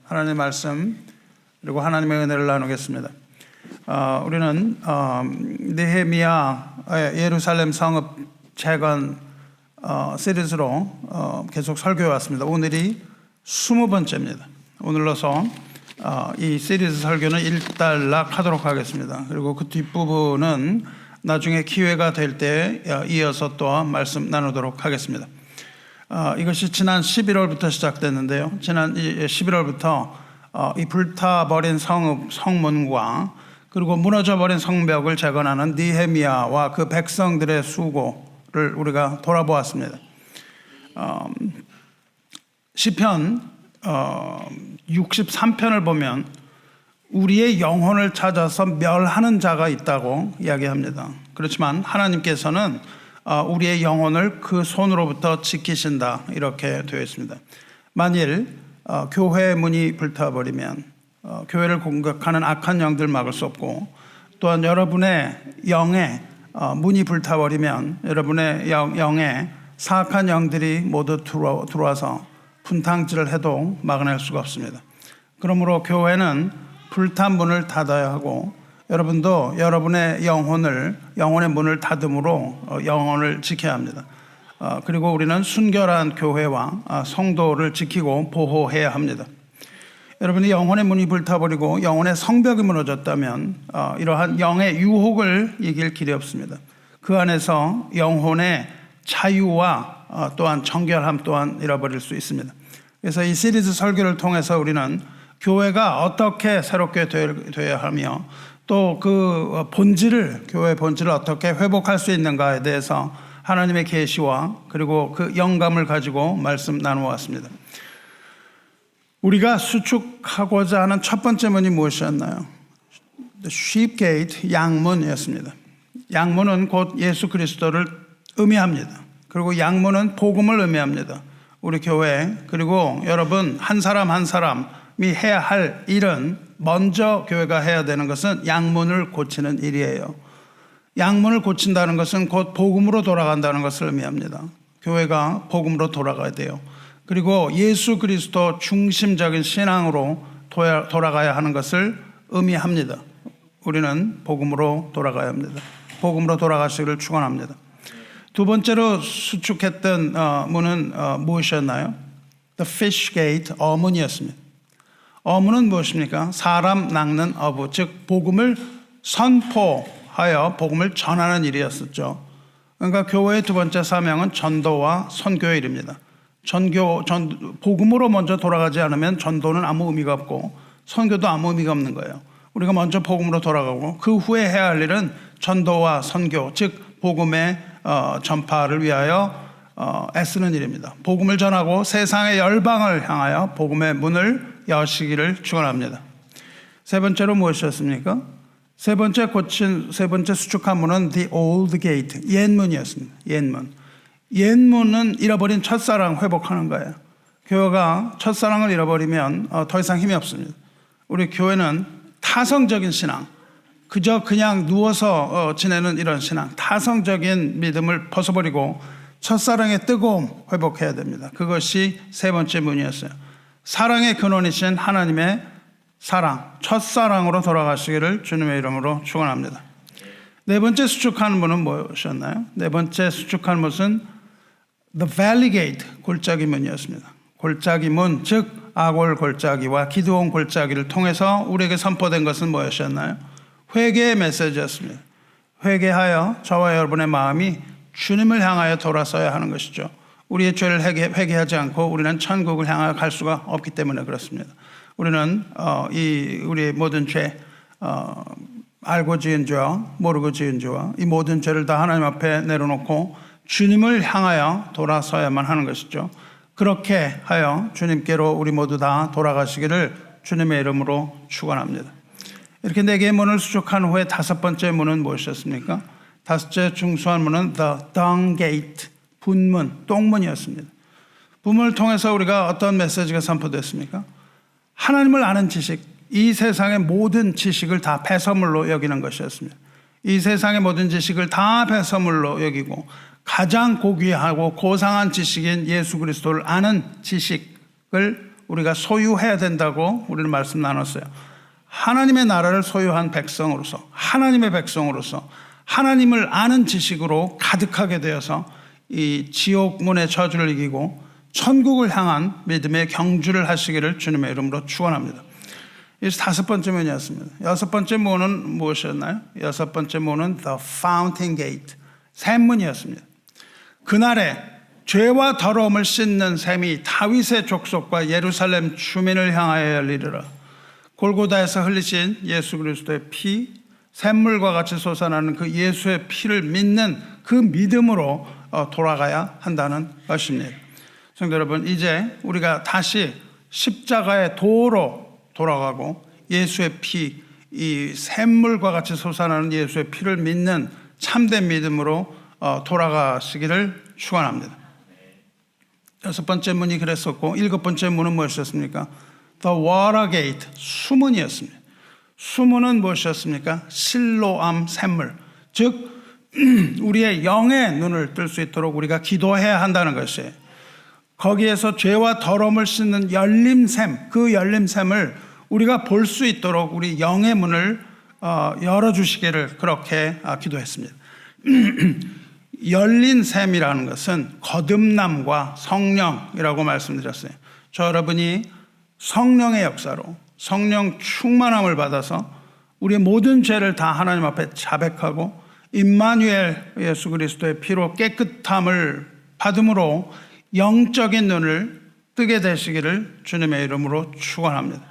하나님의 말씀 그리고 하나님의 은혜를 나누겠습니다. 우리는 느헤미야 예루살렘 성읍 재건 시리즈로 계속 설교해 왔습니다. 오늘이 20번째입니다. 오늘로서 이 시리즈 설교는 일단락하도록 하겠습니다. 그리고 그 뒷부분은 나중에 기회가 될 때 이어서 또 말씀 나누도록 하겠습니다. 이것이 지난 11월부터 시작됐는데요. 지난 11월부터 이 불타버린 성읍 성문과 그리고 무너져버린 성벽을 재건하는 느헤미야와 그 백성들의 수고를 우리가 돌아보았습니다. 시편 63편을 보면 우리의 영혼을 찾아서 멸하는 자가 있다고 이야기합니다. 그렇지만 하나님께서는 우리의 영혼을 그 손으로부터 지키신다 이렇게 되어 있습니다. 만일 교회의 문이 불타버리면 교회를 공격하는 악한 영들 막을 수 없고, 또한 여러분의 영에 문이 불타버리면 여러분의 영에 사악한 영들이 모두 들어와서 분탕질을 해도 막아낼 수가 없습니다. 그러므로 교회는 불탄 문을 닫아야 하고, 여러분도 여러분의 영혼의 문을 닫음으로 영혼을 지켜야 합니다. 그리고 우리는 순결한 교회와 성도를 지키고 보호해야 합니다. 여러분이 영혼의 문이 불타버리고 영혼의 성벽이 무너졌다면 이러한 영의 유혹을 이길 길이 없습니다. 그 안에서 영혼의 자유와 또한 정결함 또한 잃어버릴 수 있습니다. 그래서 이 시리즈 설교를 통해서 우리는 교회가 어떻게 새롭게 되어야 하며 또 그 교회의 본질을 어떻게 회복할 수 있는가에 대해서 하나님의 계시와 그리고 그 영감을 가지고 말씀 나누었습니다. 우리가 수축하고자 하는 첫 번째 문이 무엇이었나요? The sheep gate, 양문이었습니다. 양문은 곧 예수 그리스도를 의미합니다. 그리고 양문은 복음을 의미합니다. 우리 교회 그리고 여러분 한 사람 한 사람이 해야 할 일은, 먼저 교회가 해야 되는 것은 양문을 고치는 일이에요. 양문을 고친다는 것은 곧 복음으로 돌아간다는 것을 의미합니다. 교회가 복음으로 돌아가야 돼요. 그리고 예수 그리스도 중심적인 신앙으로 돌아가야 하는 것을 의미합니다. 우리는 복음으로 돌아가야 합니다. 복음으로 돌아가시기를 축원합니다. 두 번째로 수축했던 문은 무엇이었나요? The fish gate, 어문이었습니다. 어문은 무엇입니까? 사람 낚는 어부, 즉 복음을 선포하여 복음을 전하는 일이었었죠. 그러니까 교회의 두 번째 사명은 전도와 선교의 일입니다. 복음으로 먼저 돌아가지 않으면 전도는 아무 의미가 없고 선교도 아무 의미가 없는 거예요. 우리가 먼저 복음으로 돌아가고 그 후에 해야 할 일은 전도와 선교, 즉 복음의 전파를 위하여 애쓰는 일입니다. 복음을 전하고 세상의 열방을 향하여 복음의 문을 여시기를 축원합니다. 세 번째로 무엇이었습니까? 세 번째 수축한 문은 the old gate, 옛문이었습니다. 옛문은 잃어버린 첫사랑 회복하는 거예요. 교회가 첫사랑을 잃어버리면 더 이상 힘이 없습니다. 우리 교회는 타성적인 신앙, 그냥 누워서 지내는 이런 신앙, 타성적인 믿음을 벗어버리고 첫사랑의 뜨거움 회복해야 됩니다. 그것이 세 번째 문이었어요. 사랑의 근원이신 하나님의 사랑, 첫사랑으로 돌아가시기를 주님의 이름으로 축원합니다. 네 번째 수축하는 문은 무엇이었나요? 네 번째 수축하는 문은 The Valley Gate, 골짜기 문이었습니다. 골짜기 문, 즉 아골 골짜기와 기드온 골짜기를 통해서 우리에게 선포된 것은 무엇이었나요? 회개의 메시지였습니다. 회개하여 저와 여러분의 마음이 주님을 향하여 돌아서야 하는 것이죠. 우리의 죄를 회개하지 않고 우리는 천국을 향하여 갈 수가 없기 때문에 그렇습니다. 우리는 우리의 모든 죄, 알고 지은 죄와 모르고 지은 죄와 이 모든 죄를 다 하나님 앞에 내려놓고 주님을 향하여 돌아서야만 하는 것이죠. 그렇게 하여 주님께로 우리 모두 다 돌아가시기를 주님의 이름으로 축원합니다. 이렇게 네 개의 문을 수축한 후에 다섯 번째 문은 무엇이었습니까? 다섯째 중수한 문은 The Dung Gate, 분문, 똥문이었습니다. 분문을 통해서 우리가 어떤 메시지가 선포됐습니까? 하나님을 아는 지식, 이 세상의 모든 지식을 다 배설물로 여기는 것이었습니다. 이 세상의 모든 지식을 다 배설물로 여기고 가장 고귀하고 고상한 지식인 예수 그리스도를 아는 지식을 우리가 소유해야 된다고 우리는 말씀 나눴어요. 하나님의 나라를 소유한 백성으로서, 하나님의 백성으로서 하나님을 아는 지식으로 가득하게 되어서 이 지옥문의 저주를 이기고 천국을 향한 믿음의 경주를 하시기를 주님의 이름으로 축원합니다. 이 5번째 문이었습니다. 6번째 문은 무엇이었나요? 6번째 문은 The Fountain Gate, 샘문이었습니다. 그날에 죄와 더러움을 씻는 샘이 다윗의 족속과 예루살렘 주민을 향하여 열리리라. 골고다에서 흘리신 예수 그리스도의 피, 샘물과 같이 솟아나는 그 예수의 피를 믿는 그 믿음으로 돌아가야 한다는 것입니다. 성도 여러분, 이제 우리가 다시 십자가의 도로 돌아가고 예수의 피, 이 샘물과 같이 솟아나는 예수의 피를 믿는 참된 믿음으로 돌아가시기를 축원합니다. 6번째 문이 그랬었고 7번째 문은 무엇이었습니까? The Water Gate, 수문이었습니다. 수문은 무엇이었습니까? 실로암 샘물, 즉 우리의 영의 눈을 뜰 수 있도록 우리가 기도해야 한다는 것이에요. 거기에서 죄와 더러움을 씻는 열림샘, 그 열림샘을 우리가 볼 수 있도록 우리 영의 문을 열어주시기를 그렇게 기도했습니다. 열린 샘이라는 것은 거듭남과 성령이라고 말씀드렸어요. 저 여러분이 성령의 역사로 성령 충만함을 받아서 우리의 모든 죄를 다 하나님 앞에 자백하고 임마누엘 예수 그리스도의 피로 깨끗함을 받음으로 영적인 눈을 뜨게 되시기를 주님의 이름으로 축원합니다.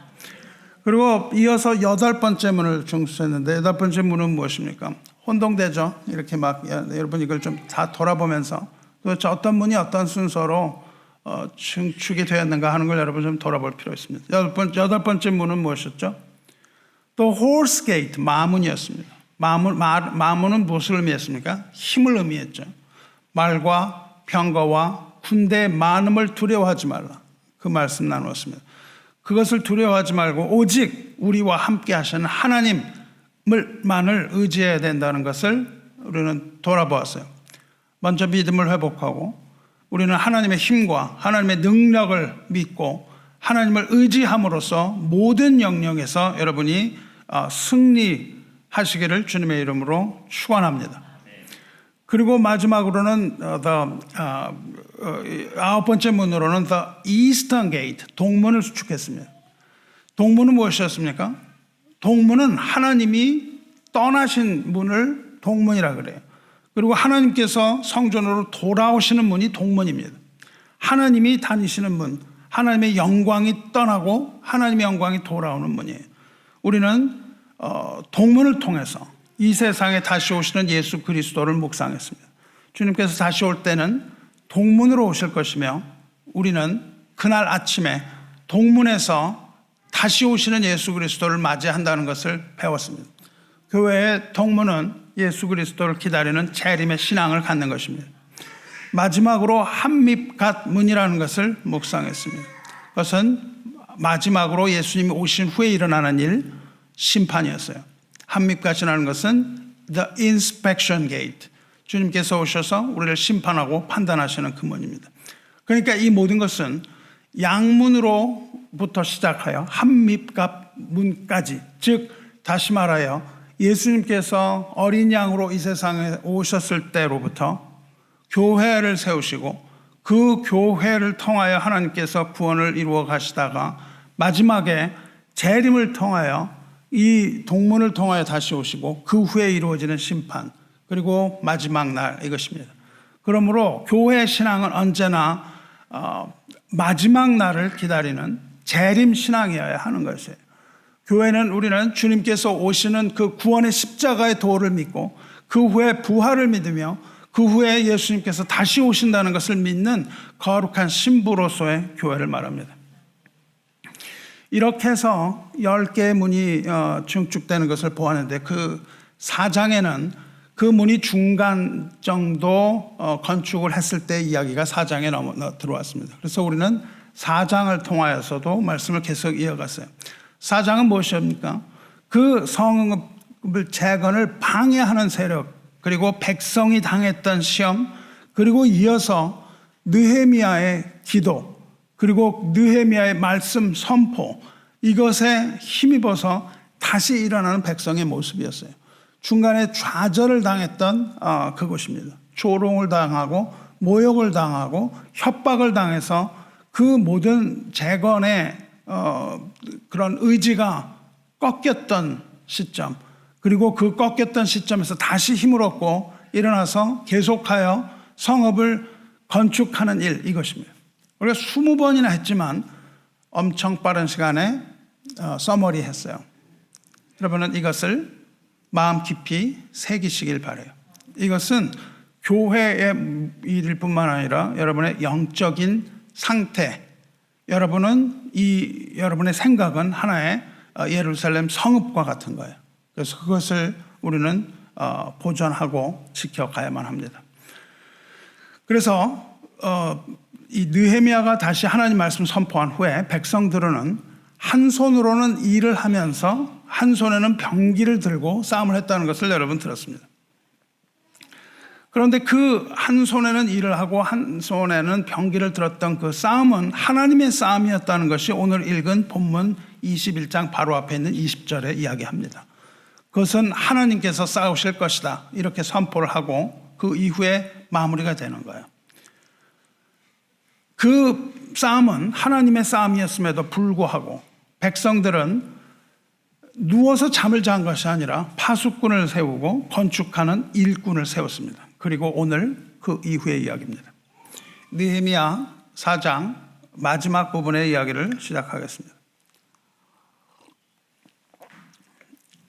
그리고 이어서 8번째 문을 중수했는데 8번째 문은 무엇입니까? 혼동되죠. 이렇게 막 여러분 이걸 좀 다 돌아보면서 도대체 어떤 문이 어떤 순서로 증축이 되었는가 하는 걸 여러분 좀 돌아볼 필요가 있습니다. 8번째 문은 무엇이었죠? 또 Horse Gate, 마문이었습니다. 마문은 무엇을 의미했습니까? 힘을 의미했죠. 말과 병거와 군대의 많음을 두려워하지 말라. 그 말씀 나누었습니다. 그것을 두려워하지 말고 오직 우리와 함께 하시는 하나님만을 의지해야 된다는 것을 우리는 돌아보았어요. 먼저 믿음을 회복하고 우리는 하나님의 힘과 하나님의 능력을 믿고 하나님을 의지함으로써 모든 영역에서 여러분이 승리하시기를 주님의 이름으로 축원합니다. 그리고 마지막으로는 9번째 문으로는 The Eastern Gate, 동문을 수축했습니다. 동문은 무엇이었습니까? 동문은 하나님이 떠나신 문을 동문이라 그래요. 그리고 하나님께서 성전으로 돌아오시는 문이 동문입니다. 하나님이 다니시는 문, 하나님의 영광이 떠나고 하나님의 영광이 돌아오는 문이에요. 우리는 동문을 통해서 이 세상에 다시 오시는 예수 그리스도를 묵상했습니다. 주님께서 다시 올 때는 동문으로 오실 것이며 우리는 그날 아침에 동문에서 다시 오시는 예수 그리스도를 맞이한다는 것을 배웠습니다. 교회의 동문은 예수 그리스도를 기다리는 재림의 신앙을 갖는 것입니다. 마지막으로 한밉갓 문이라는 것을 묵상했습니다. 그것은 마지막으로 예수님이 오신 후에 일어나는 일, 심판이었어요. 한밉갓이라는 것은 The Inspection Gate, 주님께서 오셔서 우리를 심판하고 판단하시는 그 문입니다. 그러니까 이 모든 것은 양문으로부터 시작하여 한밉갓 문까지, 즉 다시 말하여 예수님께서 어린 양으로 이 세상에 오셨을 때로부터 교회를 세우시고 그 교회를 통하여 하나님께서 구원을 이루어 가시다가 마지막에 재림을 통하여 이 동문을 통하여 다시 오시고 그 후에 이루어지는 심판, 그리고 마지막 날, 이것입니다. 그러므로 교회의 신앙은 언제나 마지막 날을 기다리는 재림 신앙이어야 하는 것이에요. 교회는, 우리는 주님께서 오시는 그 구원의 십자가의 도를 믿고 그 후에 부활을 믿으며 그 후에 예수님께서 다시 오신다는 것을 믿는 거룩한 신부로서의 교회를 말합니다. 이렇게 해서 10개의 문이 증축되는 것을 보았는데 그 4장에는 그 문이 중간 정도 건축을 했을 때 이야기가 4장에 들어왔습니다. 그래서 우리는 4장을 통하여서도 말씀을 계속 이어갔어요. 4장은 무엇입니까? 그 성읍을 재건을 방해하는 세력, 그리고 백성이 당했던 시험, 그리고 이어서 느헤미야의 기도, 그리고 느헤미야의 말씀 선포, 이것에 힘입어서 다시 일어나는 백성의 모습이었어요. 중간에 좌절을 당했던 그곳입니다. 조롱을 당하고 모욕을 당하고 협박을 당해서 그 모든 재건의 그런 의지가 꺾였던 시점, 그리고 그 꺾였던 시점에서 다시 힘을 얻고 일어나서 계속하여 성읍을 건축하는 일, 이것입니다. 우리가 20번이나 했지만 엄청 빠른 시간에 서머리 했어요. 여러분은 이것을 마음 깊이 새기시길 바라요. 이것은 교회의 일일 뿐만 아니라 여러분의 영적인 상태, 여러분의 생각은 하나의 예루살렘 성읍과 같은 거예요. 그래서 그것을 우리는 보존하고 지켜가야만 합니다. 그래서 이 느헤미야가 다시 하나님 말씀 선포한 후에 백성들은 한 손으로는 일을 하면서 한 손에는 병기를 들고 싸움을 했다는 것을 여러분 들었습니다. 그런데 그 한 손에는 일을 하고 한 손에는 병기를 들었던 그 싸움은 하나님의 싸움이었다는 것이 오늘 읽은 본문 21장 바로 앞에 있는 20절에 이야기합니다. 그것은 하나님께서 싸우실 것이다, 이렇게 선포를 하고 그 이후에 마무리가 되는 거예요. 그 싸움은 하나님의 싸움이었음에도 불구하고 백성들은 누워서 잠을 잔 것이 아니라 파수꾼을 세우고 건축하는 일꾼을 세웠습니다. 그리고 오늘 그 이후의 이야기입니다. 느헤미야 4장 마지막 부분의 이야기를 시작하겠습니다.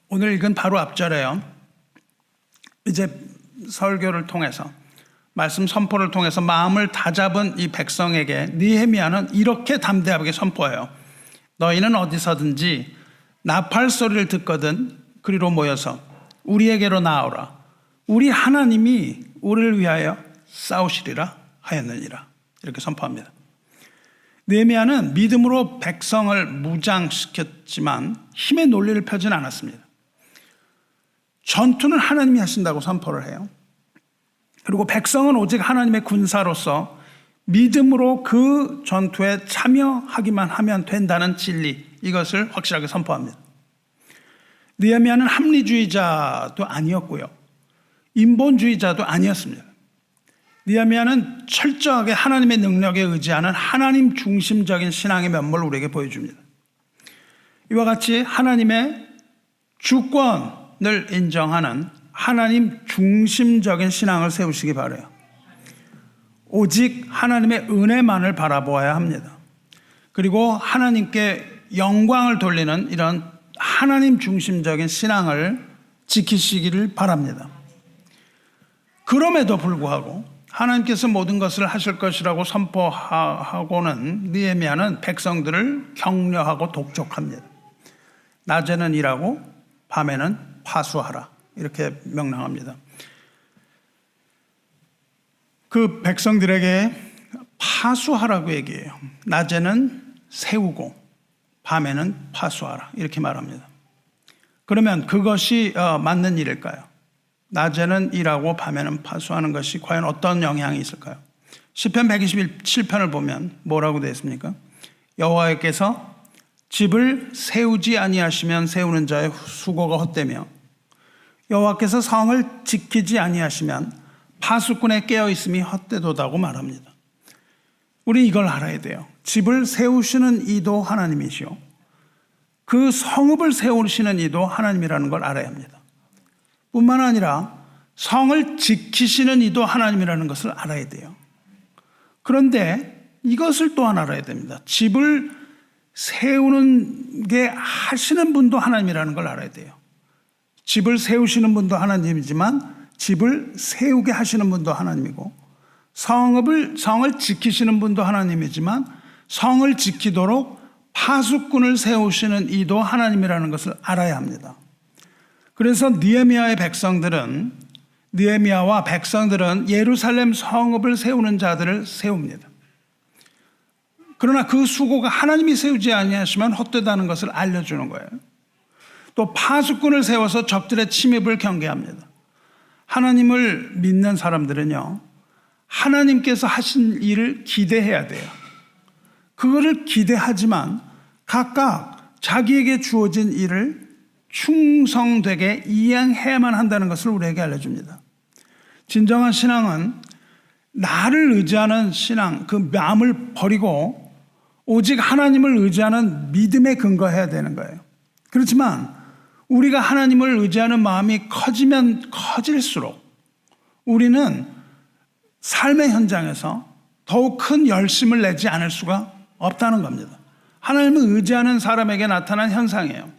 오늘 읽은 바로 앞절에요. 이제 설교를 통해서, 말씀 선포를 통해서 마음을 다잡은 이 백성에게 느헤미야는 이렇게 담대하게 선포해요. 너희는 어디서든지 나팔 소리를 듣거든 그리로 모여서 우리에게로 나오라. 우리 하나님이 우리를 위하여 싸우시리라 하였느니라. 이렇게 선포합니다. 느헤미야는 믿음으로 백성을 무장시켰지만 힘의 논리를 펴지는 않았습니다. 전투는 하나님이 하신다고 선포를 해요. 그리고 백성은 오직 하나님의 군사로서 믿음으로 그 전투에 참여하기만 하면 된다는 진리, 이것을 확실하게 선포합니다. 느헤미야는 합리주의자도 아니었고요, 인본주의자도 아니었습니다. 느헤미야는 철저하게 하나님의 능력에 의지하는 하나님 중심적인 신앙의 면모를 우리에게 보여줍니다. 이와 같이 하나님의 주권을 인정하는 하나님 중심적인 신앙을 세우시기 바라요. 오직 하나님의 은혜만을 바라보아야 합니다. 그리고 하나님께 영광을 돌리는 이런 하나님 중심적인 신앙을 지키시기를 바랍니다. 그럼에도 불구하고 하나님께서 모든 것을 하실 것이라고 선포하고는 느헤미야는 백성들을 격려하고 독촉합니다. 낮에는 일하고 밤에는 파수하라, 이렇게 명령합니다. 그 백성들에게 파수하라고 얘기해요. 낮에는 세우고 밤에는 파수하라, 이렇게 말합니다. 그러면 그것이 맞는 일일까요? 낮에는 일하고 밤에는 파수하는 것이 과연 어떤 영향이 있을까요? 시편 127편을 보면 뭐라고 되어 있습니까? 여호와께서 집을 세우지 아니하시면 세우는 자의 수고가 헛되며 여호와께서 성을 지키지 아니하시면 파수꾼의 깨어있음이 헛되도다고 말합니다. 우리 이걸 알아야 돼요. 집을 세우시는 이도 하나님이시오, 그 성읍을 세우시는 이도 하나님이라는 걸 알아야 합니다. 뿐만 아니라 성을 지키시는 이도 하나님이라는 것을 알아야 돼요. 그런데 이것을 또한 알아야 됩니다. 집을 세우는 게 하시는 분도 하나님이라는 걸 알아야 돼요. 집을 세우시는 분도 하나님이지만 집을 세우게 하시는 분도 하나님이고, 성을 지키시는 분도 하나님이지만 성을 지키도록 파수꾼을 세우시는 이도 하나님이라는 것을 알아야 합니다. 그래서 느헤미야와 백성들은 예루살렘 성읍을 세우는 자들을 세웁니다. 그러나 그 수고가 하나님이 세우지 아니하시면 헛되다는 것을 알려주는 거예요. 또 파수꾼을 세워서 적들의 침입을 경계합니다. 하나님을 믿는 사람들은요, 하나님께서 하신 일을 기대해야 돼요. 그거를 기대하지만 각각 자기에게 주어진 일을 충성되게 이행해야만 한다는 것을 우리에게 알려줍니다. 진정한 신앙은 나를 의지하는 신앙, 그 마음을 버리고 오직 하나님을 의지하는 믿음에 근거해야 되는 거예요. 그렇지만 우리가 하나님을 의지하는 마음이 커지면 커질수록 우리는 삶의 현장에서 더욱 큰 열심을 내지 않을 수가 없다는 겁니다. 하나님을 의지하는 사람에게 나타난 현상이에요.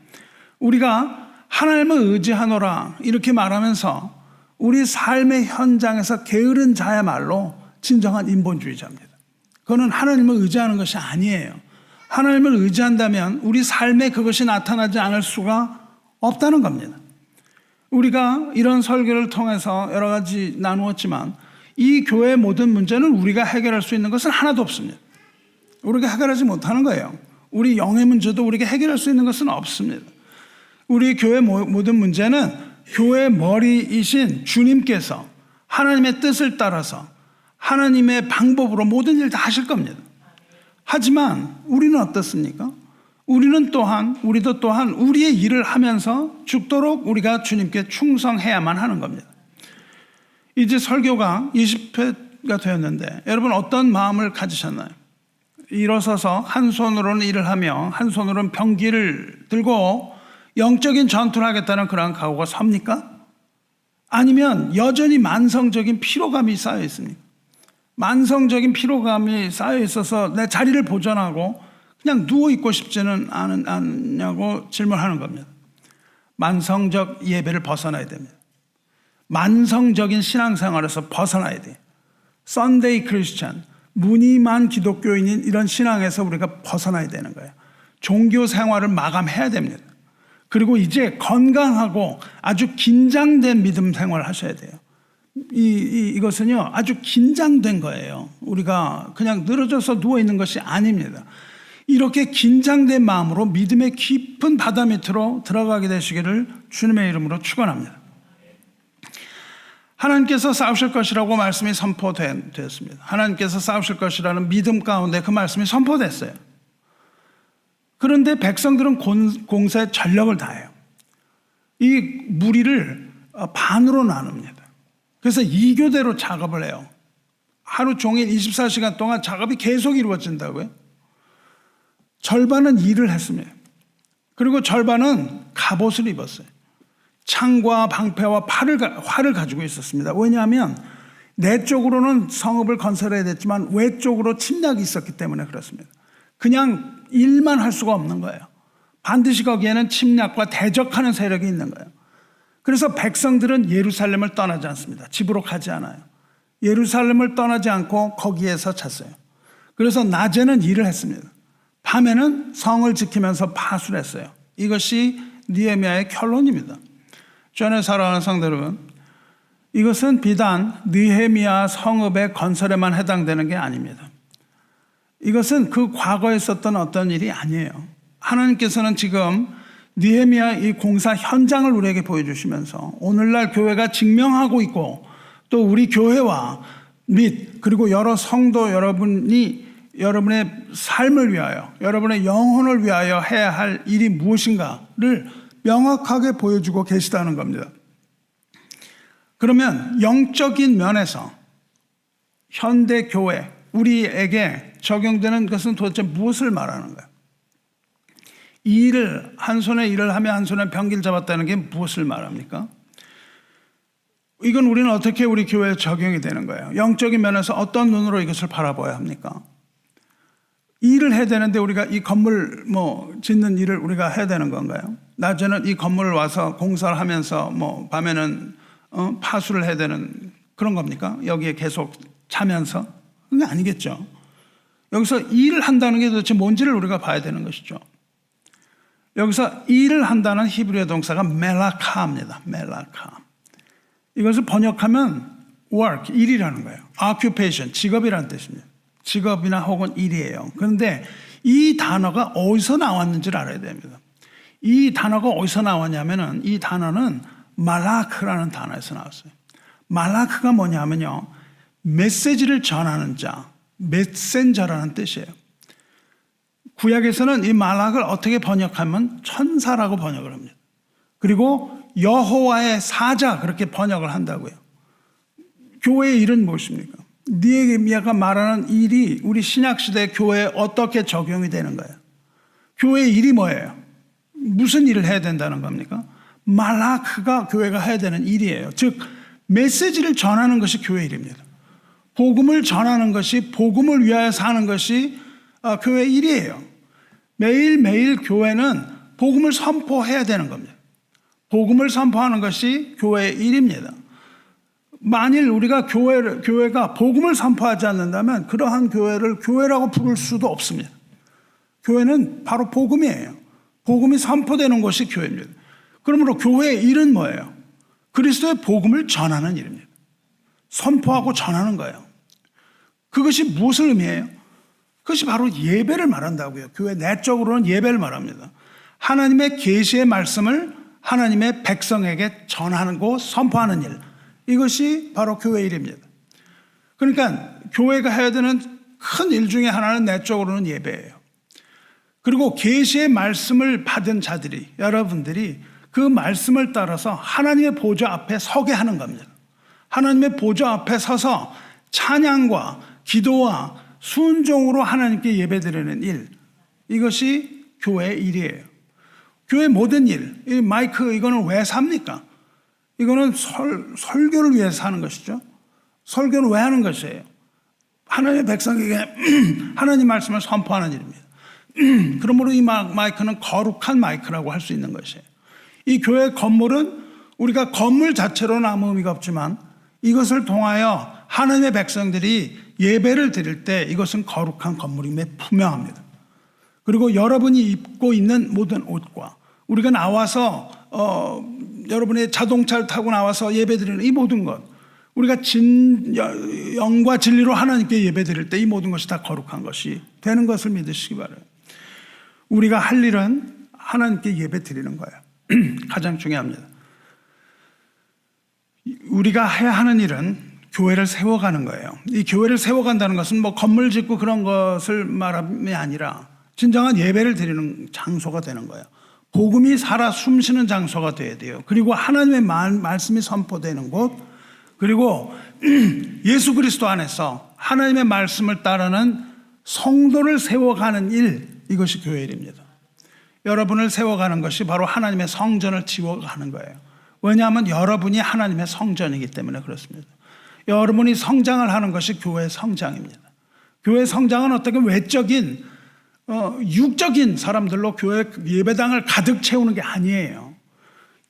우리가 하나님을 의지하노라 이렇게 말하면서 우리 삶의 현장에서 게으른 자야말로 진정한 인본주의자입니다. 그거는 하나님을 의지하는 것이 아니에요. 하나님을 의지한다면 우리 삶에 그것이 나타나지 않을 수가 없다는 겁니다. 우리가 이런 설교를 통해서 여러 가지 나누었지만 이 교회의 모든 문제는 우리가 해결할 수 있는 것은 하나도 없습니다. 우리가 해결하지 못하는 거예요. 우리 영의 문제도 우리가 해결할 수 있는 것은 없습니다. 우리 교회의 모든 문제는 교회의 머리이신 주님께서 하나님의 뜻을 따라서 하나님의 방법으로 모든 일을 다 하실 겁니다. 하지만 우리는 어떻습니까? 우리도 또한 우리의 일을 하면서 죽도록 우리가 주님께 충성해야만 하는 겁니다. 이제 설교가 20회가 되었는데 여러분 어떤 마음을 가지셨나요? 일어서서 한 손으로는 일을 하며 한 손으로는 병기를 들고 영적인 전투를 하겠다는 그러한 각오가 섭니까? 아니면 여전히 만성적인 피로감이 쌓여 있습니까? 만성적인 피로감이 쌓여 있어서 내 자리를 보존하고 그냥 누워있고 싶지는 않냐고 질문하는 겁니다. 만성적 예배를 벗어나야 됩니다. 만성적인 신앙생활에서 벗어나야 돼요. 썬데이 크리스찬, 무늬만 기독교인인 이런 신앙에서 우리가 벗어나야 되는 거예요. 종교 생활을 마감해야 됩니다. 그리고 이제 건강하고 아주 긴장된 믿음 생활을 하셔야 돼요. 이것은요, 아주 긴장된 거예요. 우리가 그냥 늘어져서 누워있는 것이 아닙니다. 이렇게 긴장된 마음으로 믿음의 깊은 바다 밑으로 들어가게 되시기를 주님의 이름으로 축원합니다. 하나님께서 싸우실 것이라고 말씀이 선포되었습니다. 하나님께서 싸우실 것이라는 믿음 가운데 그 말씀이 선포됐어요. 그런데 백성들은 공세에 전력을 다해요. 이 무리를 반으로 나눕니다. 그래서 2교대로 작업을 해요. 하루 종일 24시간 동안 작업이 계속 이루어진다고요. 절반은 일을 했습니다. 그리고 절반은 갑옷을 입었어요. 창과 방패와 활을 가지고 있었습니다. 왜냐하면 내적으로는 성읍을 건설해야 됐지만 외적으로 침략이 있었기 때문에 그렇습니다. 그냥 일만 할 수가 없는 거예요. 반드시 거기에는 침략과 대적하는 세력이 있는 거예요. 그래서 백성들은 예루살렘을 떠나지 않습니다. 집으로 가지 않아요. 예루살렘을 떠나지 않고 거기에서 잤어요. 그래서 낮에는 일을 했습니다. 밤에는 성을 지키면서 파수를 했어요. 이것이 느헤미야의 결론입니다. 전에 살아가는 성도 여러분, 이것은 비단 느헤미야 성읍의 건설에만 해당되는 게 아닙니다. 이것은 그 과거에 있었던 어떤 일이 아니에요. 하나님께서는 지금 느헤미야 이 공사 현장을 우리에게 보여주시면서 오늘날 교회가 직면하고 있고 또 우리 교회와 그리고 여러 성도 여러분이 여러분의 삶을 위하여 여러분의 영혼을 위하여 해야 할 일이 무엇인가를 명확하게 보여주고 계시다는 겁니다. 그러면 영적인 면에서 현대 교회 우리에게 적용되는 것은 도대체 무엇을 말하는 거예요? 한 손에 일을 하며 한 손에 병기를 잡았다는 게 무엇을 말합니까? 이건 우리는 어떻게 우리 교회에 적용이 되는 거예요? 영적인 면에서 어떤 눈으로 이것을 바라봐야 합니까? 일을 해야 되는데 우리가 이 건물 짓는 일을 우리가 해야 되는 건가요? 낮에는 이 건물을 와서 공사를 하면서 밤에는 파수를 해야 되는 그런 겁니까? 여기에 계속 자면서? 그게 아니겠죠. 여기서 일을 한다는 게 도대체 뭔지를 우리가 봐야 되는 것이죠. 여기서 일을 한다는 히브리어 동사가 멜라카입니다. 멜라카. 이것을 번역하면 work, 일이라는 거예요. occupation, 직업이라는 뜻입니다. 직업이나 혹은 일이에요. 그런데 이 단어가 어디서 나왔는지를 알아야 됩니다. 이 단어가 어디서 나왔냐면은 이 단어는 말라크라는 단어에서 나왔어요. 말라크가 뭐냐면요. 메시지를 전하는 자, 메센저라는 뜻이에요. 구약에서는 이 말락을 어떻게 번역하면 천사라고 번역을 합니다. 그리고 여호와의 사자 그렇게 번역을 한다고요. 교회의 일은 무엇입니까? 느헤미야가 말하는 일이 우리 신약시대 교회에 어떻게 적용이 되는 거예요? 교회의 일이 뭐예요? 무슨 일을 해야 된다는 겁니까? 말라크가 교회가 해야 되는 일이에요. 즉 메시지를 전하는 것이 교회의 일입니다. 복음을 전하는 것이, 복음을 위하여 사는 것이 교회의 일이에요. 매일매일 교회는 복음을 선포해야 되는 겁니다. 복음을 선포하는 것이 교회의 일입니다. 만일 우리가 교회가 복음을 선포하지 않는다면 그러한 교회를 교회라고 부를 수도 없습니다. 교회는 바로 복음이에요. 복음이 선포되는 것이 교회입니다. 그러므로 교회의 일은 뭐예요? 그리스도의 복음을 전하는 일입니다. 선포하고 전하는 거예요. 그것이 무엇을 의미해요? 그것이 바로 예배를 말한다고요. 교회 내적으로는 예배를 말합니다. 하나님의 계시의 말씀을 하나님의 백성에게 전하고 선포하는 일. 이것이 바로 교회의 일입니다. 그러니까 교회가 해야 되는 큰 일 중에 하나는 내적으로는 예배예요. 그리고 계시의 말씀을 받은 자들이, 여러분들이 그 말씀을 따라서 하나님의 보좌 앞에 서게 하는 겁니다. 하나님의 보좌 앞에 서서 찬양과 기도와 순종으로 하나님께 예배드리는 일, 이것이 교회의 일이에요. 교회 모든 일, 이 마이크 이거는 왜 삽니까? 이거는 설교를 위해서 하는 것이죠. 설교는 왜 하는 것이에요? 하나님의 백성에게 하나님 말씀을 선포하는 일입니다. 그러므로 이 마이크는 거룩한 마이크라고 할 수 있는 것이에요. 이 교회 건물은 우리가 건물 자체로는 아무 의미가 없지만 이것을 통하여 하나님의 백성들이 예배를 드릴 때 이것은 거룩한 건물임에 분명합니다. 그리고 여러분이 입고 있는 모든 옷과 우리가 나와서 여러분의 자동차를 타고 나와서 예배드리는 이 모든 것, 우리가 영과 진리로 하나님께 예배드릴 때 이 모든 것이 다 거룩한 것이 되는 것을 믿으시기 바라요. 우리가 할 일은 하나님께 예배드리는 거예요. 가장 중요합니다. 우리가 해야 하는 일은 교회를 세워가는 거예요. 이 교회를 세워간다는 것은 뭐 건물 짓고 그런 것을 말함이 아니라 진정한 예배를 드리는 장소가 되는 거예요. 복음이 살아 숨쉬는 장소가 되어야 돼요. 그리고 하나님의 말씀이 선포되는 곳, 그리고 예수 그리스도 안에서 하나님의 말씀을 따르는 성도를 세워가는 일, 이것이 교회의 일입니다. 여러분을 세워가는 것이 바로 하나님의 성전을 지워가는 거예요. 왜냐하면 여러분이 하나님의 성전이기 때문에 그렇습니다. 여러분이 성장을 하는 것이 교회의 성장입니다. 교회의 성장은 어떻게 외적인 육적인 사람들로 교회 예배당을 가득 채우는 게 아니에요.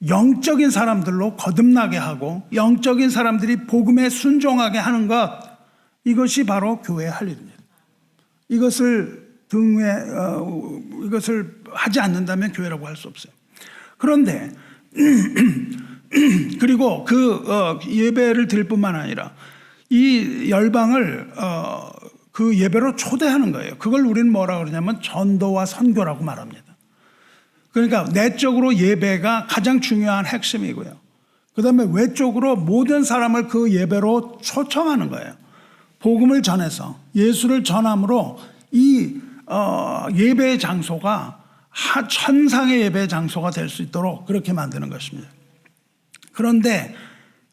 영적인 사람들로 거듭나게 하고 영적인 사람들이 복음에 순종하게 하는 것, 이것이 바로 교회의 할 일입니다. 이것을 이것을 하지 않는다면 교회라고 할 수 없어요. 그런데 그리고 예배를 드릴 뿐만 아니라 이 열방을 그 예배로 초대하는 거예요. 그걸 우리는 뭐라고 그러냐면 전도와 선교라고 말합니다. 그러니까 내적으로 예배가 가장 중요한 핵심이고요. 그 다음에 외적으로 모든 사람을 그 예배로 초청하는 거예요. 복음을 전해서 예수를 전함으로 이 예배의 장소가 천상의 예배의 장소가 될 수 있도록 그렇게 만드는 것입니다. 그런데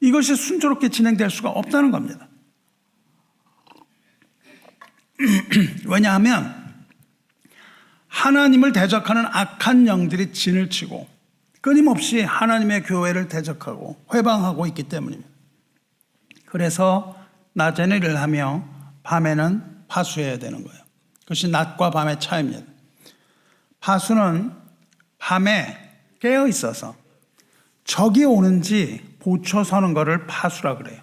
이것이 순조롭게 진행될 수가 없다는 겁니다. 왜냐하면 하나님을 대적하는 악한 영들이 진을 치고 끊임없이 하나님의 교회를 대적하고 회방하고 있기 때문입니다. 그래서 낮에는 일을 하며 밤에는 파수해야 되는 거예요. 그것이 낮과 밤의 차이입니다. 파수는 밤에 깨어 있어서 적이 오는지 보초 서는 것을 파수라 그래요.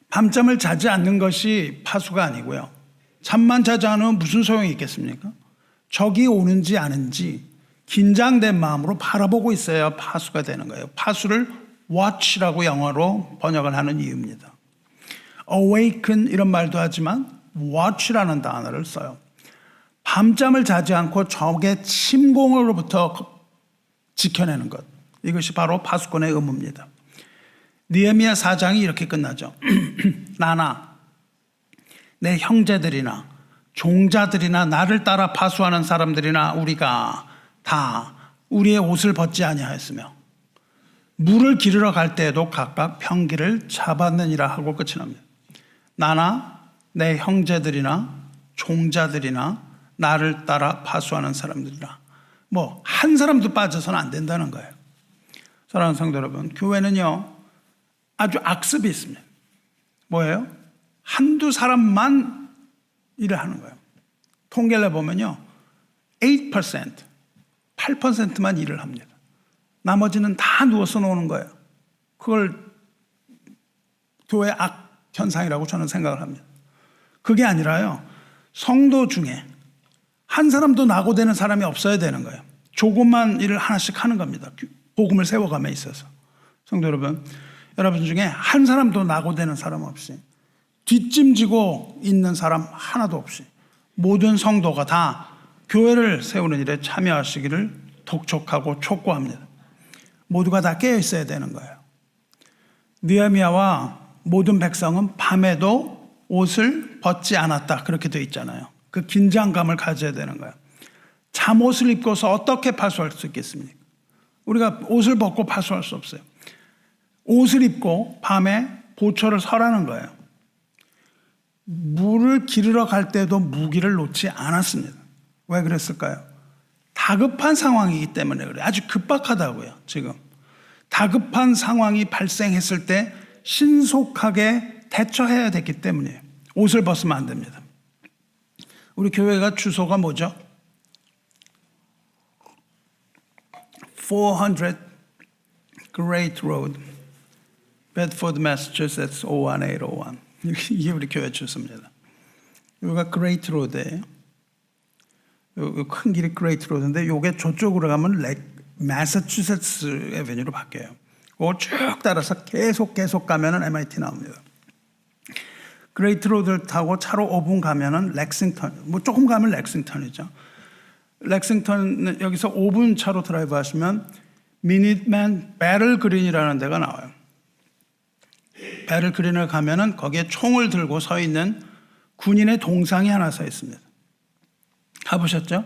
밤잠을 자지 않는 것이 파수가 아니고요. 잠만 자지 않으면 무슨 소용이 있겠습니까? 적이 오는지 아는지 긴장된 마음으로 바라보고 있어야 파수가 되는 거예요. 파수를 watch라고 영어로 번역을 하는 이유입니다. awaken 이런 말도 하지만 watch라는 단어를 써요. 밤잠을 자지 않고 적의 침공으로부터 지켜내는 것, 이것이 바로 파수꾼의 의무입니다. 느헤미야 4장이 이렇게 끝나죠. 나나 내 형제들이나 종자들이나 나를 따라 파수하는 사람들이나 우리가 다 우리의 옷을 벗지 아니하였으며 물을 기르러 갈 때에도 각각 편기를 잡았느니라 하고 끝이 납니다. 나나 내 형제들이나 종자들이나 나를 따라 파수하는 사람들이나 뭐 한 사람도 빠져서는 안 된다는 거예요. 사랑하는 성도 여러분, 교회는요 아주 악습이 있습니다. 뭐예요? 한두 사람만 일을 하는 거예요. 통계를 보면요 8%만 일을 합니다. 나머지는 다 누워서 노는 거예요. 그걸 교회 악 현상이라고 저는 생각을 합니다. 그게 아니라요 성도 중에 한 사람도 낙오되는 사람이 없어야 되는 거예요. 조금만 일을 하나씩 하는 겁니다. 복음을 세워감에 있어서. 성도 여러분, 여러분 중에 한 사람도 낙오되는 사람 없이 뒷짐지고 있는 사람 하나도 없이 모든 성도가 다 교회를 세우는 일에 참여하시기를 독촉하고 촉구합니다. 모두가 다 깨어 있어야 되는 거예요. 느헤미야와 모든 백성은 밤에도 옷을 벗지 않았다 그렇게 되어 있잖아요. 그 긴장감을 가져야 되는 거예요. 잠옷을 입고서 어떻게 파수할 수 있겠습니까? 우리가 옷을 벗고 파수할 수 없어요. 옷을 입고 밤에 보초를 서라는 거예요. 물을 기르러 갈 때도 무기를 놓지 않았습니다. 왜 그랬을까요? 다급한 상황이기 때문에 그래요. 아주 급박하다고요. 지금 다급한 상황이 발생했을 때 신속하게 대처해야 됐기 때문이에요. 옷을 벗으면 안 됩니다. 우리 교회가 주소가 뭐죠? 400 Great Road, Bedford, Massachusetts 01801. 이게 우리 교회 주소입니다. 여기가 Great Road예요. 큰 길이 Great Road인데 이게 저쪽으로 가면 매사추세츠 애베뉴로 바뀌어요. 그걸 쭉 따라서 계속 가면은 MIT 나옵니다. 그레이트 로드를 타고 차로 5분 가면은 렉싱턴, 뭐 조금 가면 렉싱턴이죠. 렉싱턴 여기서 5분 차로 드라이브 하시면 미닛맨 배럴 그린이라는 데가 나와요. 배럴 그린을 가면은 거기에 총을 들고 서 있는 군인의 동상이 하나 서 있습니다. 가보셨죠?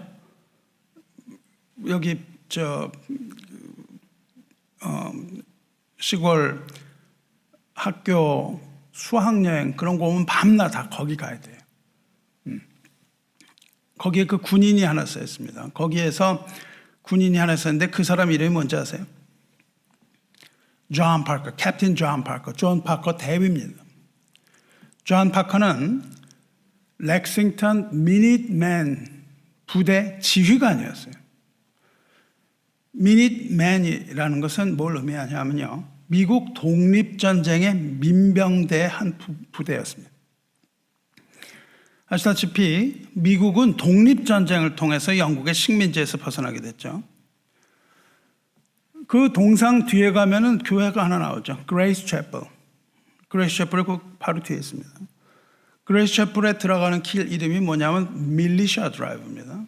여기 시골 학교 수학여행 그런 거 오면 밤낮 다 거기 가야 돼요. 거기에 그 군인이 하나 써 있습니다. 거기에서 군인이 하나 썼는데 그 사람 이름이 뭔지 아세요? 존 파커, 캡틴 존 파커, 존 파커 대위입니다. 존 파커는 렉싱턴 미닛맨 부대 지휘관이었어요. 미닛맨이라는 것은 뭘 의미하냐면요, 미국 독립전쟁의 민병대의 한 부대였습니다. 아시다시피 미국은 독립전쟁을 통해서 영국의 식민지에서 벗어나게 됐죠. 그 동상 뒤에 가면은 교회가 하나 나오죠. 그레이스 채플. 그레이스 채플이 바로 뒤에 있습니다. 그레이스 채플에 들어가는 길 이름이 뭐냐면 밀리샤 드라이브입니다.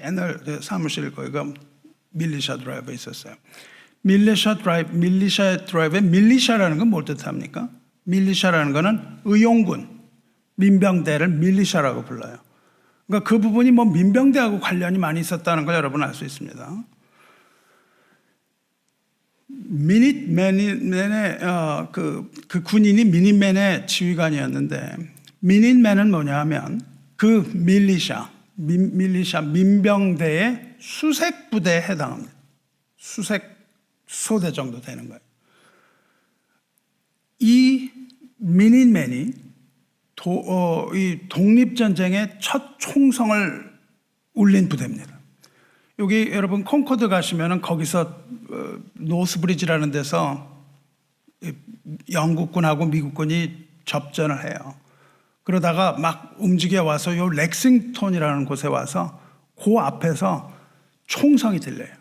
옛날 사무실 거기가 밀리샤 드라이브 있었어요. 밀리샤 드라이브의 밀리샤라는 건 뭘 뜻합니까? 밀리샤라는 거는 의용군, 민병대를 밀리샤라고 불러요. 그러니까 그 부분이 뭐 민병대하고 관련이 많이 있었다는 걸 여러분 알 수 있습니다. 미닛맨의 그 군인이 미닛맨의 지휘관이었는데, 미닛맨은 뭐냐면 그 밀리샤 민병대의 수색 부대에 해당합니다. 수색 소대 정도 되는 거예요. 이 미닛맨이 이 독립전쟁의 첫 총성을 울린 부대입니다. 여기 여러분 콩코드 가시면은 거기서 노스브리지라는 데서 영국군하고 미국군이 접전을 해요. 그러다가 막 움직여 와서 요 렉싱턴이라는 곳에 와서 그 앞에서 총성이 들려요.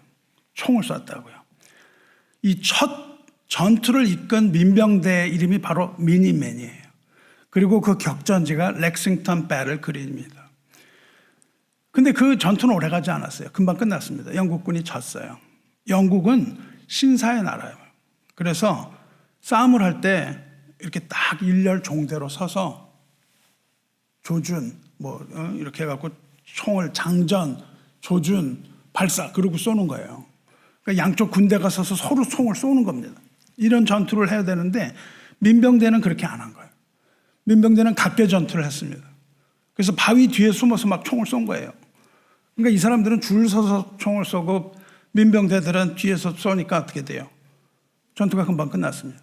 총을 쐈다고요. 이 첫 전투를 이끈 민병대의 이름이 바로 미닛맨이에요. 그리고 그 격전지가 렉싱턴 배럴 그린입니다. 근데 그 전투는 오래가지 않았어요. 금방 끝났습니다. 영국군이 졌어요. 영국은 신사의 나라예요. 그래서 싸움을 할 때 이렇게 딱 일렬 종대로 서서 조준, 이렇게 해갖고 총을 장전, 조준, 발사 그러고 쏘는 거예요. 그러니까 양쪽 군대가 서서 서로 총을 쏘는 겁니다. 이런 전투를 해야 되는데 민병대는 그렇게 안 한 거예요. 민병대는 각계 전투를 했습니다. 그래서 바위 뒤에 숨어서 막 총을 쏜 거예요. 그러니까 이 사람들은 줄 서서 총을 쏘고 민병대들은 뒤에서 쏘니까 어떻게 돼요? 전투가 금방 끝났습니다.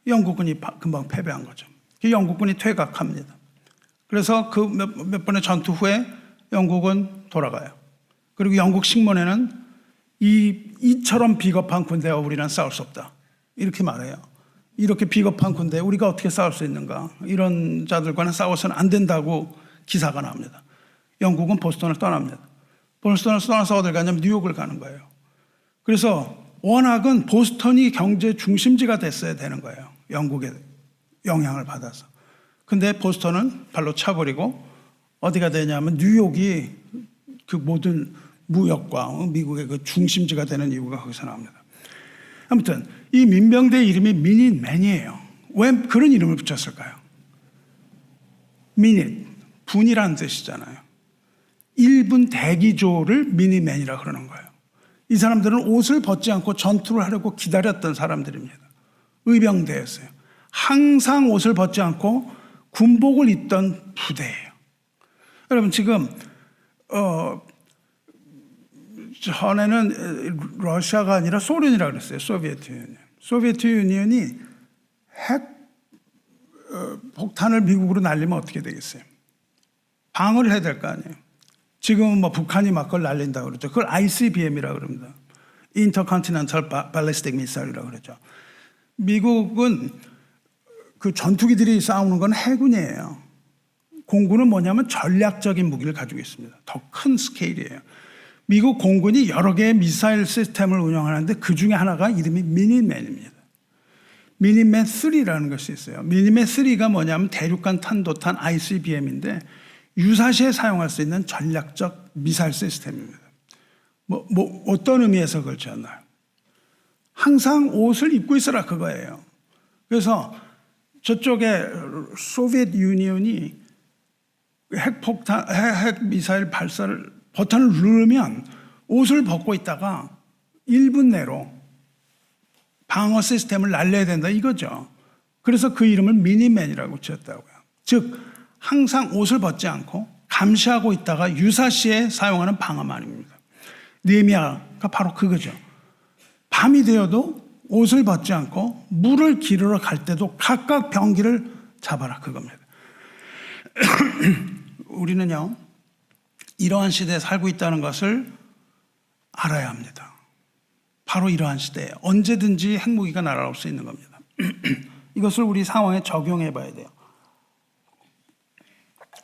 영국군이 금방 패배한 거죠. 영국군이 퇴각합니다. 그래서 그 몇 번의 전투 후에 영국은 돌아가요. 그리고 영국 식문에는 이처럼 비겁한 군대와 우리는 싸울 수 없다. 이렇게 말해요. 이렇게 비겁한 군대 우리가 어떻게 싸울 수 있는가. 이런 자들과는 싸워서는 안 된다고 기사가 나옵니다. 영국은 보스턴을 떠납니다. 보스턴을 떠나서 어딜 가냐면 뉴욕을 가는 거예요. 그래서 워낙은 보스턴이 경제 중심지가 됐어야 되는 거예요. 영국의 영향을 받아서. 근데 보스턴은 발로 차버리고 어디가 되냐면 뉴욕이 그 모든 무역과 미국의 그 중심지가 되는 이유가 거기서 나옵니다. 아무튼 이 민병대 이름이 미닛맨이에요. 왜 그런 이름을 붙였을까요? 미닛, 분이라는 뜻이잖아요. 1분 대기조를 미닛맨이라고 그러는 거예요. 이 사람들은 옷을 벗지 않고 전투를 하려고 기다렸던 사람들입니다. 의병대였어요. 항상 옷을 벗지 않고 군복을 입던 부대예요. 여러분 지금 전에는 러시아가 아니라 소련이라고 그랬어요. 소비에트 유니언. 소비에트 유니언이 핵 폭탄을 미국으로 날리면 어떻게 되겠어요? 방어를 해야 될 거 아니에요. 지금은 북한이 막 그걸 날린다고 그러죠. 그걸 ICBM이라고 그럽니다. Intercontinental Ballistic Missile이라고 그러죠. 미국은 그 전투기들이 싸우는 건 해군이에요. 공군은 뭐냐면 전략적인 무기를 가지고 있습니다. 더 큰 스케일이에요. 미국 공군이 여러 개의 미사일 시스템을 운영하는데 그 중에 하나가 이름이 미닛맨입니다. 미닛맨 3라는 것이 있어요. 미닛맨 3가 뭐냐면 대륙간 탄도탄 ICBM인데 유사시에 사용할 수 있는 전략적 미사일 시스템입니다. 어떤 의미에서 그걸 지었나요? 항상 옷을 입고 있으라 그거예요. 그래서 저쪽에 소비에트 유니언이 핵 미사일 발사를 버튼을 누르면 옷을 벗고 있다가 1분 내로 방어 시스템을 날려야 된다 이거죠. 그래서 그 이름을 미닛맨이라고 지었다고요. 즉 항상 옷을 벗지 않고 감시하고 있다가 유사시에 사용하는 방어만입니다. 느헤미야가 바로 그거죠. 밤이 되어도 옷을 벗지 않고 물을 기르러 갈 때도 각각 병기를 잡아라 그겁니다. 우리는요 이러한 시대에 살고 있다는 것을 알아야 합니다. 바로 이러한 시대에 언제든지 핵무기가 날아올 수 있는 겁니다. 이것을 우리 상황에 적용해 봐야 돼요.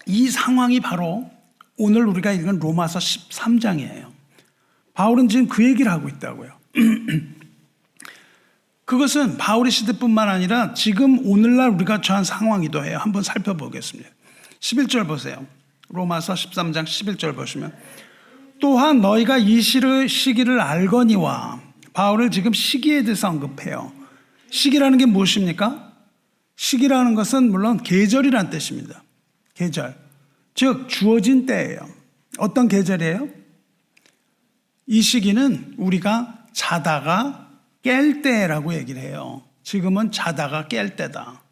이 상황이 바로 오늘 우리가 읽은 로마서 13장이에요. 바울은 지금 그 얘기를 하고 있다고요. 그것은 바울의 시대뿐만 아니라 지금 오늘날 우리가 처한 상황이기도 해요. 한번 살펴보겠습니다. 11절 보세요. 로마서 13장 11절 보시면 또한 너희가 이 시기를 알거니와 바울을 지금 시기에 대해서 언급해요. 시기라는 게 무엇입니까? 시기라는 것은 물론 계절이란 뜻입니다. 계절. 즉 주어진 때예요. 어떤 계절이에요? 이 시기는 우리가 자다가 깰 때라고 얘기를 해요. 지금은 자다가 깰 때다.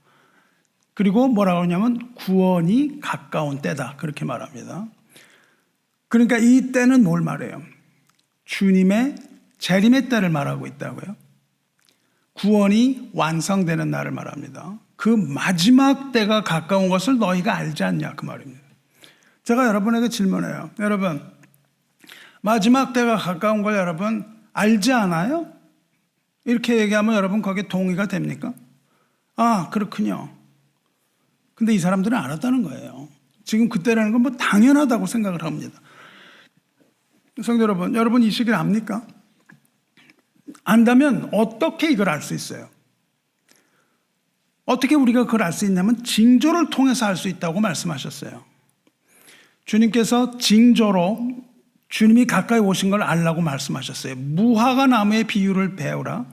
그리고 뭐라고 하냐면 구원이 가까운 때다. 그렇게 말합니다. 그러니까 이 때는 뭘 말해요? 주님의 재림의 때를 말하고 있다고요. 구원이 완성되는 날을 말합니다. 그 마지막 때가 가까운 것을 너희가 알지 않냐 그 말입니다. 제가 여러분에게 질문해요. 여러분 마지막 때가 가까운 걸 여러분 알지 않아요? 이렇게 얘기하면 여러분 거기에 동의가 됩니까? 아 그렇군요. 근데 이 사람들은 알았다는 거예요. 지금 그때라는 건 뭐 당연하다고 생각을 합니다. 성도 여러분, 여러분 이 시기를 압니까? 안다면 어떻게 이걸 알 수 있어요? 어떻게 우리가 그걸 알 수 있냐면 징조를 통해서 알 수 있다고 말씀하셨어요. 주님께서 징조로 주님이 가까이 오신 걸 알라고 말씀하셨어요. 무화과 나무의 비유를 배우라.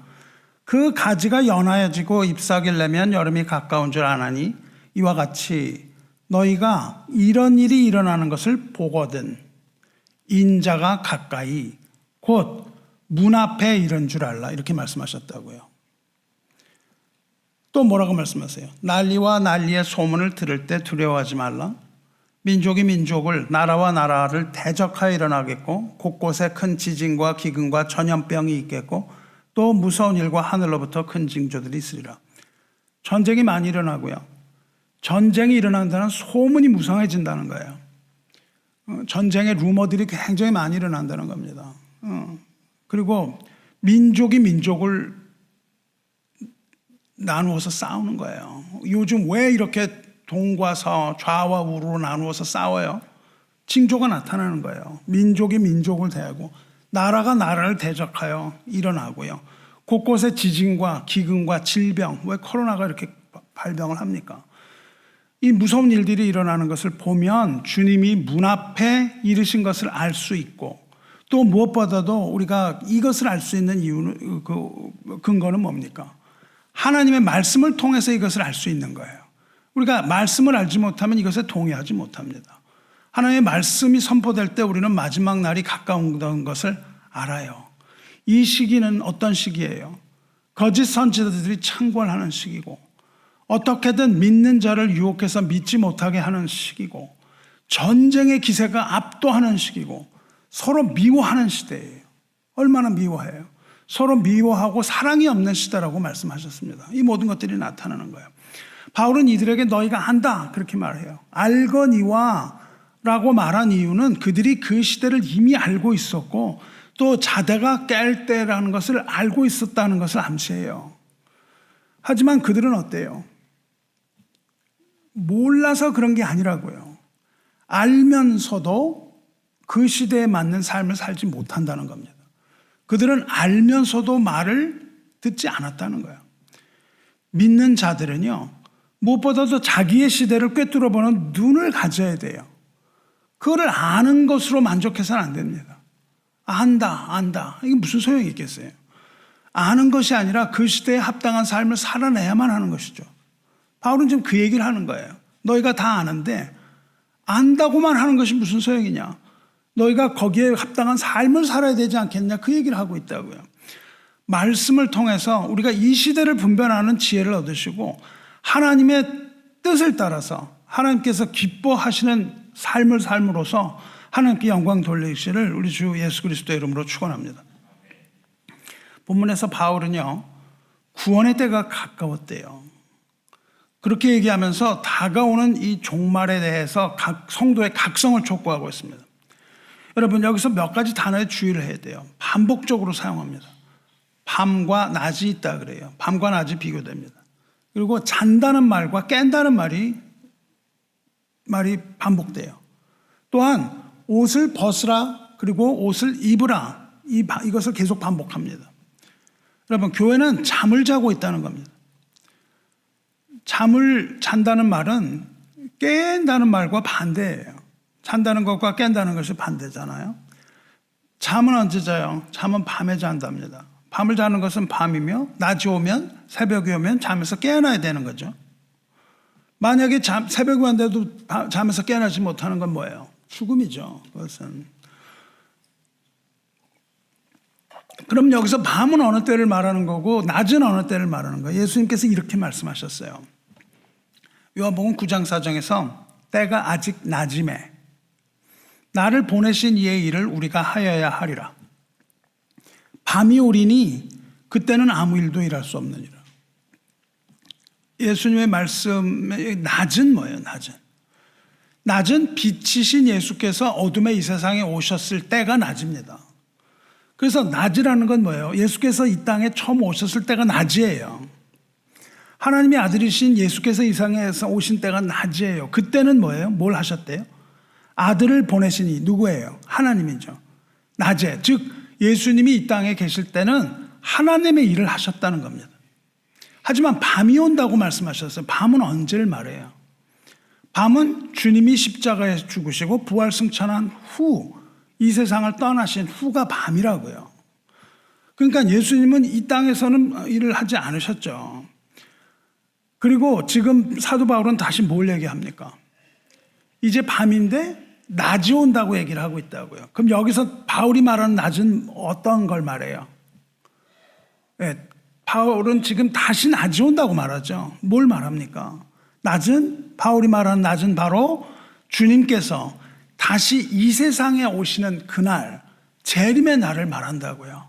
그 가지가 연하여지고 잎사귀를 내면 여름이 가까운 줄 아나니 이와 같이 너희가 이런 일이 일어나는 것을 보거든 인자가 가까이 곧 문 앞에 이른 줄 알라 이렇게 말씀하셨다고요. 또 뭐라고 말씀하세요? 난리와 난리의 소문을 들을 때 두려워하지 말라. 민족이 민족을 나라와 나라를 대적하여 일어나겠고 곳곳에 큰 지진과 기근과 전염병이 있겠고 또 무서운 일과 하늘로부터 큰 징조들이 있으리라. 전쟁이 많이 일어나고요. 전쟁이 일어난다는 소문이 무성해진다는 거예요. 전쟁의 루머들이 굉장히 많이 일어난다는 겁니다. 그리고 민족이 민족을 나누어서 싸우는 거예요. 요즘 왜 이렇게 동과 서, 좌와 우로 나누어서 싸워요? 징조가 나타나는 거예요. 민족이 민족을 대하고 나라가 나라를 대적하여 일어나고요. 곳곳에 지진과 기근과 질병, 왜 코로나가 이렇게 발병을 합니까? 이 무서운 일들이 일어나는 것을 보면 주님이 문 앞에 이르신 것을 알 수 있고 또 무엇보다도 우리가 이것을 알 수 있는 이유는 그 근거는 뭡니까? 하나님의 말씀을 통해서 이것을 알 수 있는 거예요. 우리가 말씀을 알지 못하면 이것에 동의하지 못합니다. 하나님의 말씀이 선포될 때 우리는 마지막 날이 가까운 것을 알아요. 이 시기는 어떤 시기예요? 거짓 선지자들이 창궐하는 시기고 어떻게든 믿는 자를 유혹해서 믿지 못하게 하는 시기고 전쟁의 기세가 압도하는 시기고 서로 미워하는 시대예요. 얼마나 미워해요? 서로 미워하고 사랑이 없는 시대라고 말씀하셨습니다. 이 모든 것들이 나타나는 거예요. 바울은 이들에게 너희가 안다 그렇게 말해요. 알거니와 라고 말한 이유는 그들이 그 시대를 이미 알고 있었고 또 자다가 깰 때라는 것을 알고 있었다는 것을 암시해요. 하지만 그들은 어때요? 몰라서 그런 게 아니라고요. 알면서도 그 시대에 맞는 삶을 살지 못한다는 겁니다. 그들은 알면서도 말을 듣지 않았다는 거예요. 믿는 자들은요, 무엇보다도 자기의 시대를 꿰뚫어보는 눈을 가져야 돼요. 그거를 아는 것으로 만족해서는 안 됩니다. 안다. 이게 무슨 소용이 있겠어요? 아는 것이 아니라 그 시대에 합당한 삶을 살아내야만 하는 것이죠. 바울은 지금 그 얘기를 하는 거예요. 너희가 다 아는데 안다고만 하는 것이 무슨 소용이냐? 너희가 거기에 합당한 삶을 살아야 되지 않겠냐? 그 얘기를 하고 있다고요. 말씀을 통해서 우리가 이 시대를 분별하는 지혜를 얻으시고 하나님의 뜻을 따라서 하나님께서 기뻐하시는 삶을 삶으로써 하나님께 영광 돌리시기를 우리 주 예수 그리스도의 이름으로 축원합니다. 본문에서 바울은요, 구원의 때가 가까웠대요. 그렇게 얘기하면서 다가오는 이 종말에 대해서 각 성도의 각성을 촉구하고 있습니다. 여러분, 여기서 몇 가지 단어에 주의를 해야 돼요. 반복적으로 사용합니다. 밤과 낮이 있다 그래요. 밤과 낮이 비교됩니다. 그리고 잔다는 말과 깬다는 말이 반복돼요. 또한 옷을 벗으라 그리고 옷을 입으라 이것을 계속 반복합니다. 여러분, 교회는 잠을 자고 있다는 겁니다. 잠을 잔다는 말은 깬다는 말과 반대예요. 잔다는 것과 깬다는 것이 반대잖아요. 잠은 언제 자요? 잠은 밤에 잔답니다. 밤을 자는 것은 밤이며 낮이 오면 새벽이 오면 잠에서 깨어나야 되는 거죠. 만약에 새벽이 왔는데도 잠에서 깨어나지 못하는 건 뭐예요? 죽음이죠. 그것은. 그럼 여기서 밤은 어느 때를 말하는 거고 낮은 어느 때를 말하는 거예요? 예수님께서 이렇게 말씀하셨어요. 요한복음 9장 4절에서 때가 아직 낮음에 나를 보내신 이의 일을 우리가 하여야 하리라. 밤이 오리니 그때는 아무 일도 일할 수 없느니라. 예수님의 말씀의 낮은 뭐예요? 낮은 빛이신 예수께서 어둠의 이 세상에 오셨을 때가 낮입니다. 그래서 낮이라는 건 뭐예요? 예수께서 이 땅에 처음 오셨을 때가 낮이에요. 하나님의 아들이신 예수께서 이 세상에서 오신 때가 낮이에요. 그때는 뭐예요? 뭘 하셨대요? 아들을 보내시니 누구예요? 하나님이죠. 낮에, 즉 예수님이 이 땅에 계실 때는 하나님의 일을 하셨다는 겁니다. 하지만 밤이 온다고 말씀하셨어요. 밤은 언제를 말해요? 밤은 주님이 십자가에 죽으시고 부활 승천한 후 이 세상을 떠나신 후가 밤이라고요. 그러니까 예수님은 이 땅에서는 일을 하지 않으셨죠. 그리고 지금 사도 바울은 다시 뭘 얘기합니까? 이제 밤인데 낮이 온다고 얘기를 하고 있다고요. 그럼 여기서 바울이 말하는 낮은 어떤 걸 말해요? 네, 바울은 지금 다시 낮이 온다고 말하죠. 뭘 말합니까? 낮은, 바울이 말하는 낮은 바로 주님께서 다시 이 세상에 오시는 그날, 재림의 날을 말한다고요.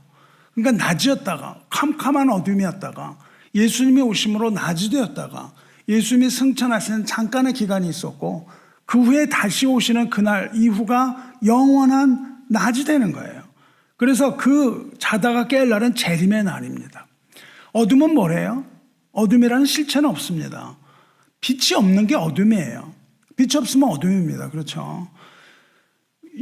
그러니까 낮이었다가 캄캄한 어둠이었다가 예수님이 오심으로 낮이 되었다가 예수님이 승천하시는 잠깐의 기간이 있었고 그 후에 다시 오시는 그날 이후가 영원한 낮이 되는 거예요. 그래서 그 자다가 깰 날은 재림의 날입니다. 어둠은 뭐래요? 어둠이라는 실체는 없습니다. 빛이 없는 게 어둠이에요. 빛이 없으면 어둠입니다. 그렇죠?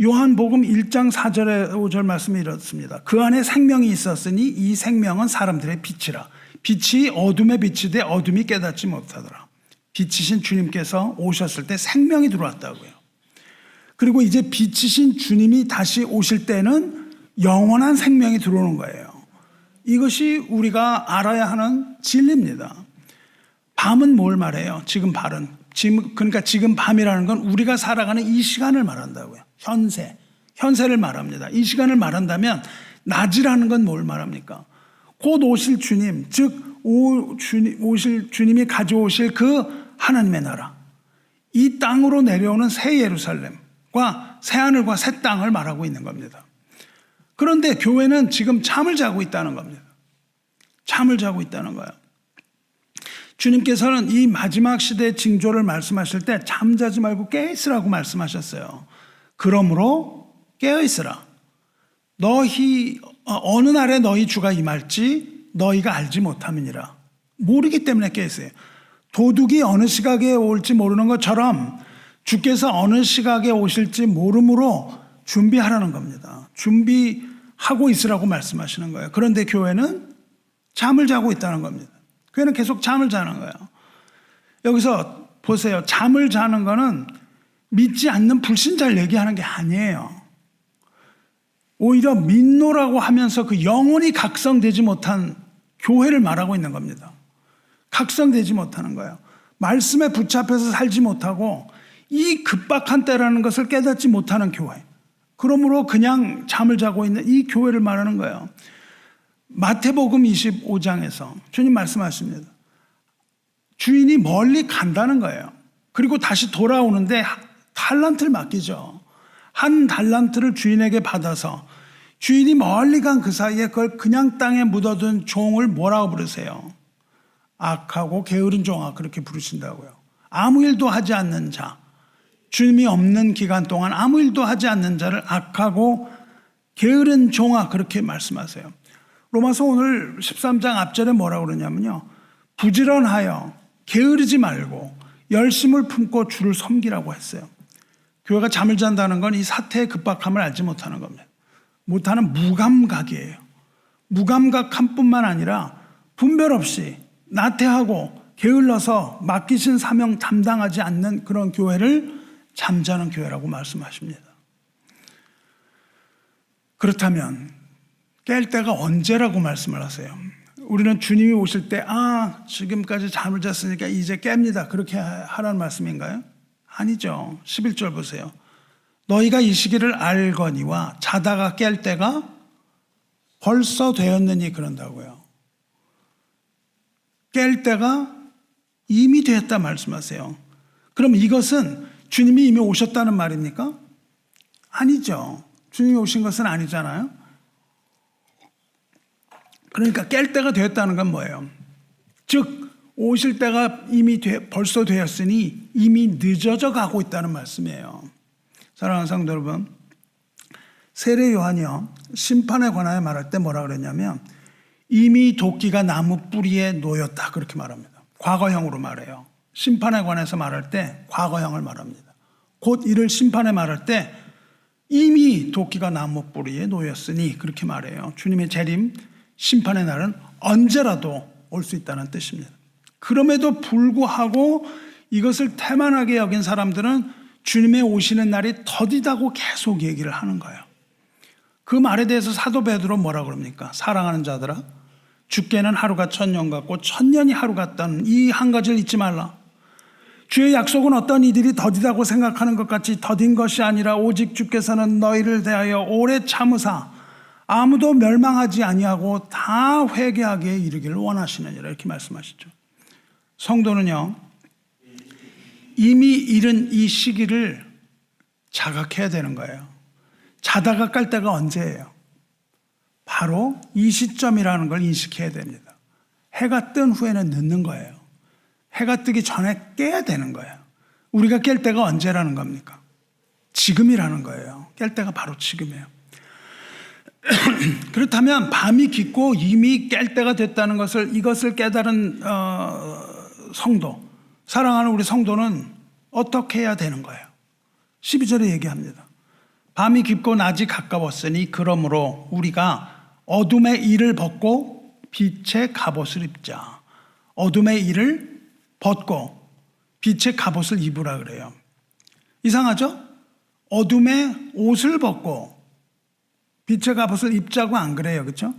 요한복음 1장 4절에 5절 말씀이 이렇습니다. 그 안에 생명이 있었으니 이 생명은 사람들의 빛이라. 빛이 어둠에 비치되 어둠이 깨닫지 못하더라. 빛이신 주님께서 오셨을 때 생명이 들어왔다고요. 그리고 이제 빛이신 주님이 다시 오실 때는 영원한 생명이 들어오는 거예요. 이것이 우리가 알아야 하는 진리입니다. 밤은 뭘 말해요? 지금 밤은. 그러니까 지금 밤이라는 건 우리가 살아가는 이 시간을 말한다고요. 현세를 말합니다. 이 시간을 말한다면 낮이라는 건 뭘 말합니까? 곧 오실 주님, 즉 오실 주님이 가져오실 그 하나님의 나라, 이 땅으로 내려오는 새 예루살렘과 새 하늘과 새 땅을 말하고 있는 겁니다. 그런데 교회는 지금 잠을 자고 있다는 겁니다. 잠을 자고 있다는 거예요. 주님께서는 이 마지막 시대의 징조를 말씀하실 때 잠자지 말고 깨어있으라고 말씀하셨어요. 그러므로 깨어있으라. 너희 어느 날에 너희 주가 임할지 너희가 알지 못함이니라. 모르기 때문에 깨어있어요. 도둑이 어느 시각에 올지 모르는 것처럼 주께서 어느 시각에 오실지 모름으로 준비하라는 겁니다. 준비하고 있으라고 말씀하시는 거예요. 그런데 교회는 잠을 자고 있다는 겁니다. 교회는 계속 잠을 자는 거예요. 여기서 보세요. 잠을 자는 거는 믿지 않는 불신자를 얘기하는 게 아니에요. 오히려 믿노라고 하면서 그 영혼이 각성되지 못한 교회를 말하고 있는 겁니다. 각성되지 못하는 거예요. 말씀에 붙잡혀서 살지 못하고 이 급박한 때라는 것을 깨닫지 못하는 교회. 그러므로 그냥 잠을 자고 있는 이 교회를 말하는 거예요. 마태복음 25장에서 주님 말씀하십니다. 주인이 멀리 간다는 거예요. 그리고 다시 돌아오는데 달란트를 맡기죠. 한 달란트를 주인에게 받아서 주인이 멀리 간 그 사이에 그걸 그냥 땅에 묻어둔 종을 뭐라고 부르세요? 악하고 게으른 종아, 그렇게 부르신다고요. 아무 일도 하지 않는 자, 주님이 없는 기간 동안 아무 일도 하지 않는 자를 악하고 게으른 종아, 그렇게 말씀하세요. 로마서 오늘 13장 앞절에 뭐라고 그러냐면요, 부지런하여 게으르지 말고 열심을 품고 주를 섬기라고 했어요. 교회가 잠을 잔다는 건 이 사태의 급박함을 알지 못하는 겁니다. 못하는 무감각이에요. 무감각함 뿐만 아니라 분별 없이 나태하고 게을러서 맡기신 사명 담당하지 않는 그런 교회를 잠자는 교회라고 말씀하십니다. 그렇다면 깰 때가 언제라고 말씀을 하세요? 우리는 주님이 오실 때 지금까지 잠을 잤으니까 이제 깹니다, 그렇게 하라는 말씀인가요? 아니죠. 11절 보세요. 너희가 이 시기를 알거니와 자다가 깰 때가 벌써 되었느니, 그런다고요. 깰 때가 이미 되었다 말씀하세요. 그럼 이것은 주님이 이미 오셨다는 말입니까? 아니죠. 주님이 오신 것은 아니잖아요. 그러니까 깰 때가 되었다는 건 뭐예요? 즉 오실 때가 이미 벌써 되었으니 이미 늦어져 가고 있다는 말씀이에요. 사랑하는 성도 여러분, 세례 요한이요, 심판에 관하여 말할 때 뭐라 그랬냐면 이미 도끼가 나무 뿌리에 놓였다, 그렇게 말합니다. 과거형으로 말해요. 심판에 관해서 말할 때 과거형을 말합니다. 곧 이를 심판에 말할 때 이미 도끼가 나무 뿌리에 놓였으니, 그렇게 말해요. 주님의 재림, 심판의 날은 언제라도 올 수 있다는 뜻입니다. 그럼에도 불구하고 이것을 태만하게 여긴 사람들은 주님의 오시는 날이 더디다고 계속 얘기를 하는 거예요. 그 말에 대해서 사도 베드로 뭐라 그럽니까? 사랑하는 자들아, 주께는 하루가 천년 같고 천년이 하루 같다는 이 한 가지를 잊지 말라. 주의 약속은 어떤 이들이 더디다고 생각하는 것 같이 더딘 것이 아니라 오직 주께서는 너희를 대하여 오래 참으사 아무도 멸망하지 아니하고 다 회개하기에 이르기를 원하시느니라 이렇게 말씀하시죠. 성도는요, 이미 이른 이 시기를 자각해야 되는 거예요. 자다가 깔 때가 언제예요? 바로 이 시점이라는 걸 인식해야 됩니다. 해가 뜬 후에는 늦는 거예요. 해가 뜨기 전에 깨야 되는 거예요. 우리가 깰 때가 언제라는 겁니까? 지금이라는 거예요. 깰 때가 바로 지금이에요. 그렇다면 밤이 깊고 이미 깰 때가 됐다는 것을 이것을 깨달은 성도, 사랑하는 우리 성도는 어떻게 해야 되는 거예요? 12절에 얘기합니다. 밤이 깊고 낮이 가까웠으니 그러므로 우리가 어둠의 일을 벗고 빛의 갑옷을 입자. 어둠의 일을 벗고 빛의 갑옷을 입으라 그래요. 이상하죠? 어둠의 옷을 벗고 빛의 갑옷을 입자고 안 그래요, 그렇죠?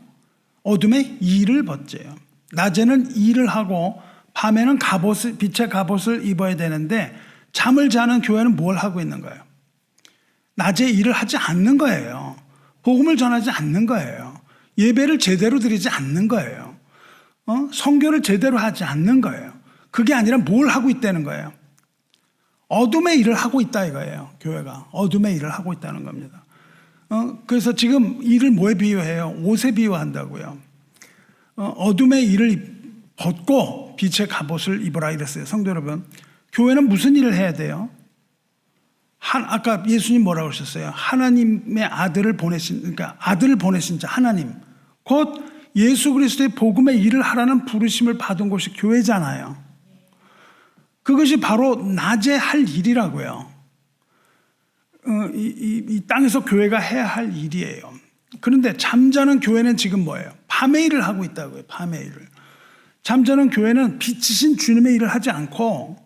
어둠의 일을 벗재요. 낮에는 일을 하고 밤에는 빛의 갑옷을 입어야 되는데 잠을 자는 교회는 뭘 하고 있는 거예요? 낮에 일을 하지 않는 거예요. 복음을 전하지 않는 거예요. 예배를 제대로 드리지 않는 거예요. 선교를 제대로 하지 않는 거예요. 그게 아니라 뭘 하고 있다는 거예요? 어둠의 일을 하고 있다 이거예요. 교회가 어둠의 일을 하고 있다는 겁니다. 그래서 지금 일을 뭐에 비유해요? 옷에 비유한다고요. 어둠의 일을 벗고 빛의 갑옷을 입으라 이랬어요. 성도 여러분, 교회는 무슨 일을 해야 돼요? 아까 예수님 뭐라고 하셨어요? 하나님의 아들을 보내신, 그러니까 아들을 보내신 자 하나님, 곧 예수 그리스도의 복음의 일을 하라는 부르심을 받은 곳이 교회잖아요. 그것이 바로 낮에 할 일이라고요. 이 땅에서 교회가 해야 할 일이에요. 그런데 잠자는 교회는 지금 뭐예요? 밤의 일을 하고 있다고요. 밤의 일을. 잠자는 교회는 빛이신 주님의 일을 하지 않고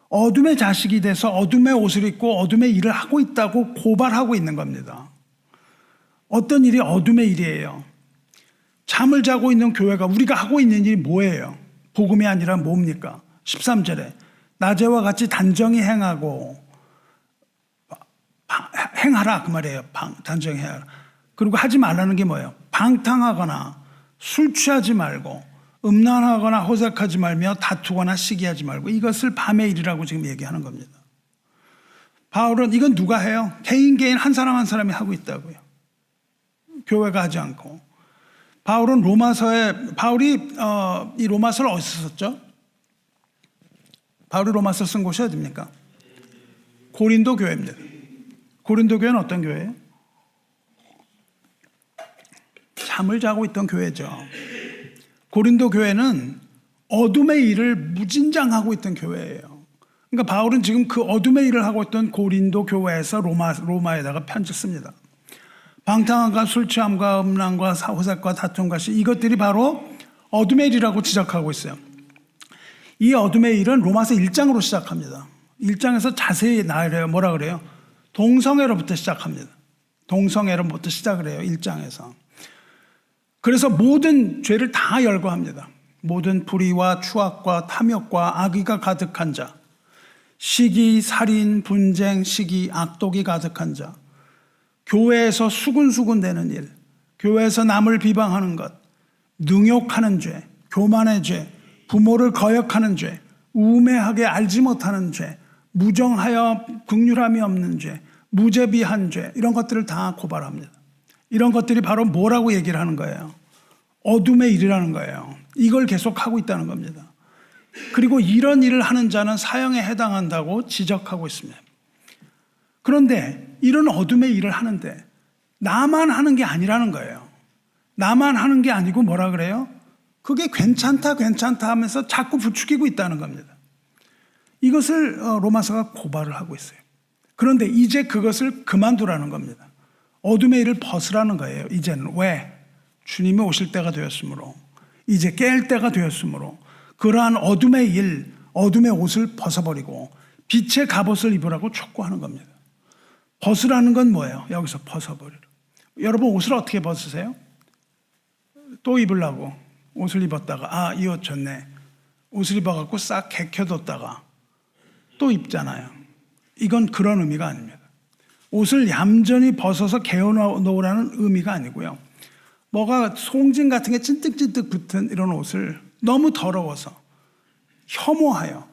어둠의 자식이 돼서 어둠의 옷을 입고 어둠의 일을 하고 있다고 고발하고 있는 겁니다. 어떤 일이 어둠의 일이에요? 잠을 자고 있는 교회가 우리가 하고 있는 일이 뭐예요? 복음이 아니라 뭡니까? 13절에 낮에와 같이 단정히 행하고 행하라 그 말이에요. 단정히 행하라. 그리고 하지 말라는 게 뭐예요? 방탕하거나 술 취하지 말고 음란하거나 호색하지 말며 다투거나 시기하지 말고 이것을 밤의 일이라고 지금 얘기하는 겁니다. 바울은 이건 누가 해요? 개인 한 사람 한 사람이 하고 있다고요. 교회가 하지 않고. 바울이 이 로마서를 어디서 썼죠? 바울이 로마서 쓴 곳이 어디입니까? 고린도 교회입니다. 고린도 교회는 어떤 교회예요? 잠을 자고 있던 교회죠. 고린도 교회는 어둠의 일을 무진장하고 있던 교회예요. 그러니까 바울은 지금 그 어둠의 일을 하고 있던 고린도 교회에서 로마에다가 편지 씁니다. 방탕함과 술 취함과 음란과 호색과 다툼과 이것들이 바로 어둠의 일이라고 지적하고 있어요. 이 어둠의 일은 로마서 1장으로 시작합니다. 1장에서 자세히 나열해요. 뭐라 그래요? 동성애로부터 시작합니다. 동성애로부터 시작을 해요. 1장에서. 그래서 모든 죄를 다 열거합니다. 모든 불의와 추악과 탐욕과 악의가 가득한 자, 시기, 살인, 분쟁, 시기, 악독이 가득한 자, 교회에서 수군수군대는 일, 교회에서 남을 비방하는 것, 능욕하는 죄, 교만의 죄, 부모를 거역하는 죄, 우매하게 알지 못하는 죄, 무정하여 긍휼함이 없는 죄, 무죄비한 죄, 이런 것들을 다 고발합니다. 이런 것들이 바로 뭐라고 얘기를 하는 거예요? 어둠의 일이라는 거예요. 이걸 계속하고 있다는 겁니다. 그리고 이런 일을 하는 자는 사형에 해당한다고 지적하고 있습니다. 그런데 이런 어둠의 일을 하는데 나만 하는 게 아니라는 거예요. 나만 하는 게 아니고 뭐라 그래요? 그게 괜찮다 하면서 자꾸 부추기고 있다는 겁니다. 이것을 로마서가 고발을 하고 있어요. 그런데 이제 그것을 그만두라는 겁니다. 어둠의 일을 벗으라는 거예요. 이제는. 왜? 주님이 오실 때가 되었으므로, 이제 깰 때가 되었으므로 그러한 어둠의 일, 어둠의 옷을 벗어버리고 빛의 갑옷을 입으라고 촉구하는 겁니다. 벗으라는 건 뭐예요? 여기서 벗어버리라. 여러분 옷을 어떻게 벗으세요? 또 입으려고 옷을 입었다가 이 옷 좋네. 옷을 입어갖고 싹 개켜뒀다가 또 입잖아요. 이건 그런 의미가 아닙니다. 옷을 얌전히 벗어서 개어놓으라는 의미가 아니고요. 뭐가 송진 같은 게 찐득찐득 붙은 이런 옷을 너무 더러워서 혐오하여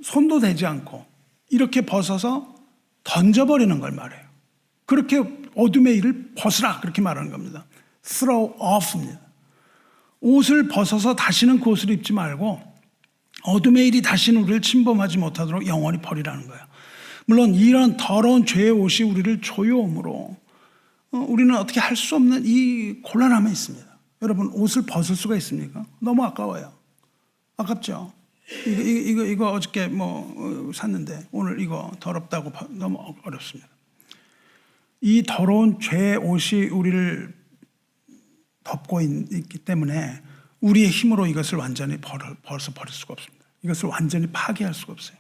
손도 대지 않고 이렇게 벗어서 던져버리는 걸 말해요. 그렇게 어둠의 일을 벗으라 그렇게 말하는 겁니다. throw off입니다. 옷을 벗어서 다시는 그 옷을 입지 말고 어둠의 일이 다시는 우리를 침범하지 못하도록 영원히 버리라는 거예요. 물론 이런 더러운 죄의 옷이 우리를 조여오므로 우리는 어떻게 할 수 없는 이 곤란함에 있습니다. 여러분, 옷을 벗을 수가 있습니까? 너무 아까워요. 아깝죠? 이거 어저께 샀는데 오늘 이거 더럽다고 너무 어렵습니다. 이 더러운 죄의 옷이 우리를 덮고 있기 때문에 우리의 힘으로 이것을 완전히 벌써 버릴 수가 없습니다. 이것을 완전히 파괴할 수가 없어요.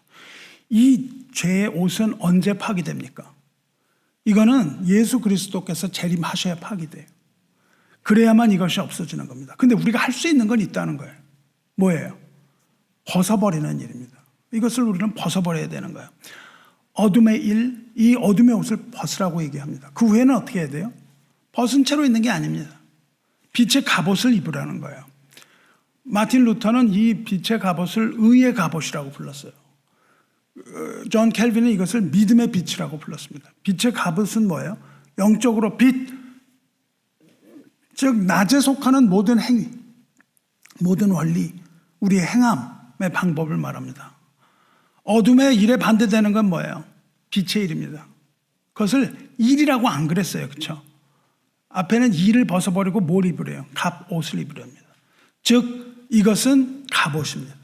이 죄의 옷은 언제 파괴됩니까? 이거는 예수 그리스도께서 재림하셔야 파괴돼요. 그래야만 이것이 없어지는 겁니다. 근데 우리가 할 수 있는 건 있다는 거예요. 뭐예요? 벗어버리는 일입니다. 이것을 우리는 벗어버려야 되는 거예요. 어둠의 일, 이 어둠의 옷을 벗으라고 얘기합니다. 그 후에는 어떻게 해야 돼요? 벗은 채로 있는 게 아닙니다. 빛의 갑옷을 입으라는 거예요. 마틴 루터는 이 빛의 갑옷을 의의 갑옷이라고 불렀어요. 존 켈빈은 이것을 믿음의 빛이라고 불렀습니다. 빛의 갑옷은 뭐예요? 영적으로 빛, 즉 낮에 속하는 모든 행위, 모든 원리, 우리의 행함의 방법을 말합니다. 어둠의 일에 반대되는 건 뭐예요? 빛의 일입니다. 그것을 일이라고 안 그랬어요. 그렇죠? 앞에는 일을 벗어버리고 뭘 입으래요? 갑옷을 입으랍니다. 즉 이것은 갑옷입니다.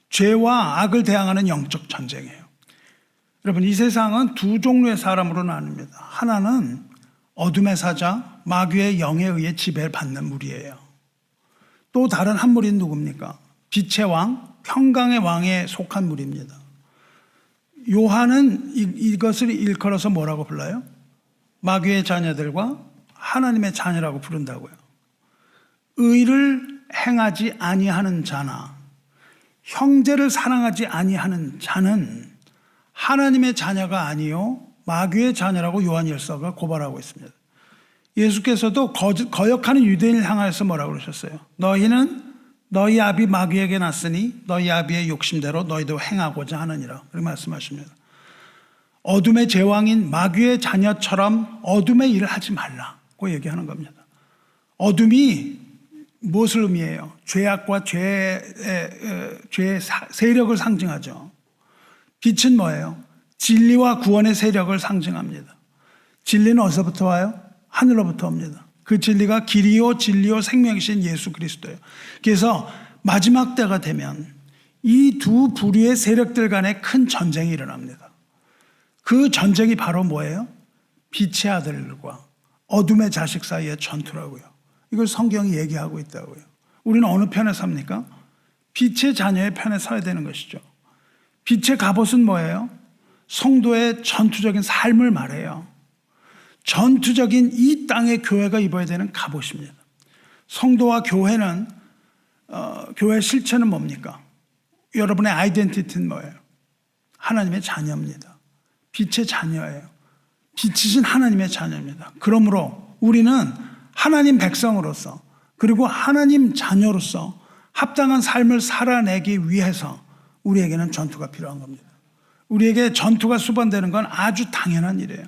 죄와 악을 대항하는 영적 전쟁이에요. 여러분, 이 세상은 두 종류의 사람으로 나뉩니다. 하나는 어둠의 사자, 마귀의 영에 의해 지배를 받는 무리예요. 또 다른 한 무리는 누굽니까? 빛의 왕, 평강의 왕에 속한 무리입니다. 요한은 이것을 일컬어서 뭐라고 불러요? 마귀의 자녀들과 하나님의 자녀라고 부른다고요. 의를 행하지 아니하는 자나 형제를 사랑하지 아니하는 자는 하나님의 자녀가 아니요 마귀의 자녀라고 요한일서가 고발하고 있습니다. 예수께서도 거역하는 유대인을 향하여서 뭐라고 그러셨어요? 너희는 너희 아비 마귀에게 났으니 너희 아비의 욕심대로 너희도 행하고자 하느니라 그렇게 말씀하십니다. 어둠의 제왕인 마귀의 자녀처럼 어둠의 일을 하지 말라고 얘기하는 겁니다. 어둠이 무엇을 의미해요? 죄악과 죄의 세력을 상징하죠. 빛은 뭐예요? 진리와 구원의 세력을 상징합니다. 진리는 어디서부터 와요? 하늘로부터 옵니다. 그 진리가 길이요 진리요 생명이신 예수 그리스도예요. 그래서 마지막 때가 되면 이 두 부류의 세력들 간에 큰 전쟁이 일어납니다. 그 전쟁이 바로 뭐예요? 빛의 아들과 어둠의 자식 사이의 전투라고요. 이걸 성경이 얘기하고 있다고요. 우리는 어느 편에 섭니까? 빛의 자녀의 편에 서야 되는 것이죠. 빛의 갑옷은 뭐예요? 성도의 전투적인 삶을 말해요. 전투적인 이 땅의 교회가 입어야 되는 갑옷입니다. 성도와 교회는 교회의 실체는 뭡니까? 여러분의 아이덴티티는 뭐예요? 하나님의 자녀입니다. 빛의 자녀예요. 빛이신 하나님의 자녀입니다. 그러므로 우리는 하나님 백성으로서 그리고 하나님 자녀로서 합당한 삶을 살아내기 위해서 우리에게는 전투가 필요한 겁니다. 우리에게 전투가 수반되는 건 아주 당연한 일이에요.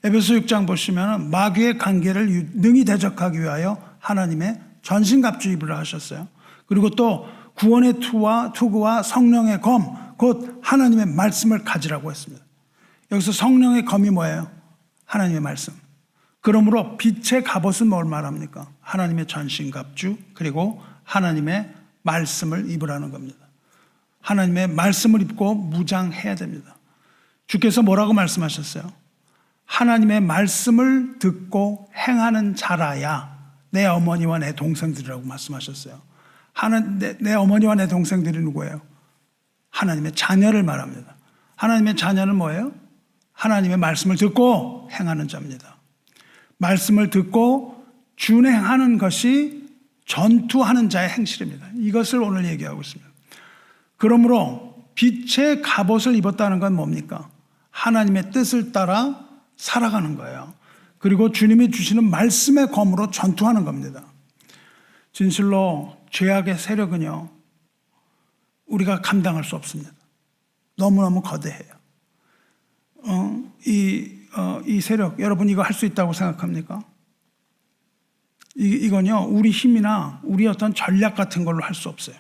에베소 6장 보시면 마귀의 관계를 능히 대적하기 위하여 하나님의 전신갑주 입으라 하셨어요. 그리고 또 구원의 투구와 성령의 검, 곧 하나님의 말씀을 가지라고 했습니다. 여기서 성령의 검이 뭐예요? 하나님의 말씀. 그러므로 빛의 갑옷은 뭘 말합니까? 하나님의 전신갑주 그리고 하나님의 말씀을 입으라는 겁니다. 하나님의 말씀을 입고 무장해야 됩니다. 주께서 뭐라고 말씀하셨어요? 하나님의 말씀을 듣고 행하는 자라야 내 어머니와 내 동생들이라고 말씀하셨어요. 내 어머니와 내 동생들이 누구예요? 하나님의 자녀를 말합니다. 하나님의 자녀는 뭐예요? 하나님의 말씀을 듣고 행하는 자입니다. 말씀을 듣고 준행하는 것이 전투하는 자의 행실입니다. 이것을 오늘 얘기하고 있습니다. 그러므로 빛의 갑옷을 입었다는 건 뭡니까? 하나님의 뜻을 따라 살아가는 거예요. 그리고 주님이 주시는 말씀의 검으로 전투하는 겁니다. 진실로 죄악의 세력은요, 우리가 감당할 수 없습니다. 너무너무 거대해요. 이 세력, 여러분 이거 할 수 있다고 생각합니까? 이건요, 우리 힘이나 우리 어떤 전략 같은 걸로 할 수 없어요.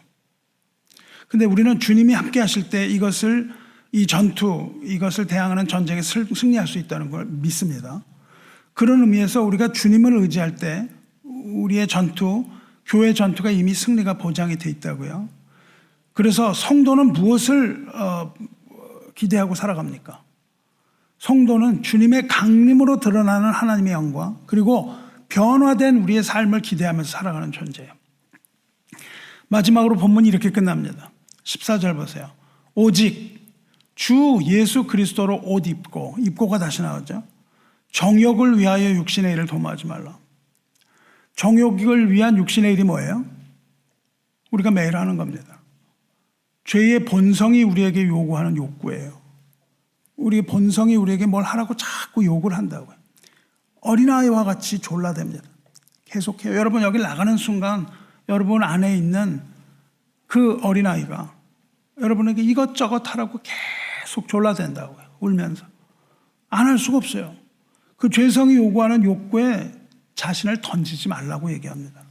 근데 우리는 주님이 함께 하실 때 이것을 대항하는 전쟁에 승리할 수 있다는 걸 믿습니다. 그런 의미에서 우리가 주님을 의지할 때 우리의 전투, 교회 전투가 이미 승리가 보장이 돼 있다고요. 그래서 성도는 무엇을 기대하고 살아갑니까? 성도는 주님의 강림으로 드러나는 하나님의 영광, 그리고 변화된 우리의 삶을 기대하면서 살아가는 존재예요. 마지막으로 본문이 이렇게 끝납니다. 14절 보세요. 오직 주 예수 그리스도로 옷 입고가 다시 나오죠. 정욕을 위하여 육신의 일을 도모하지 말라. 정욕을 위한 육신의 일이 뭐예요? 우리가 매일 하는 겁니다. 죄의 본성이 우리에게 요구하는 욕구예요. 우리의 본성이 우리에게 뭘 하라고 자꾸 욕을 한다고요. 어린아이와 같이 졸라댑니다. 계속해요. 여러분 여기 나가는 순간 여러분 안에 있는 그 어린아이가 여러분에게 이것저것 하라고 계속 졸라댄다고요. 울면서. 안 할 수가 없어요. 그 죄성이 요구하는 욕구에 자신을 던지지 말라고 얘기합니다.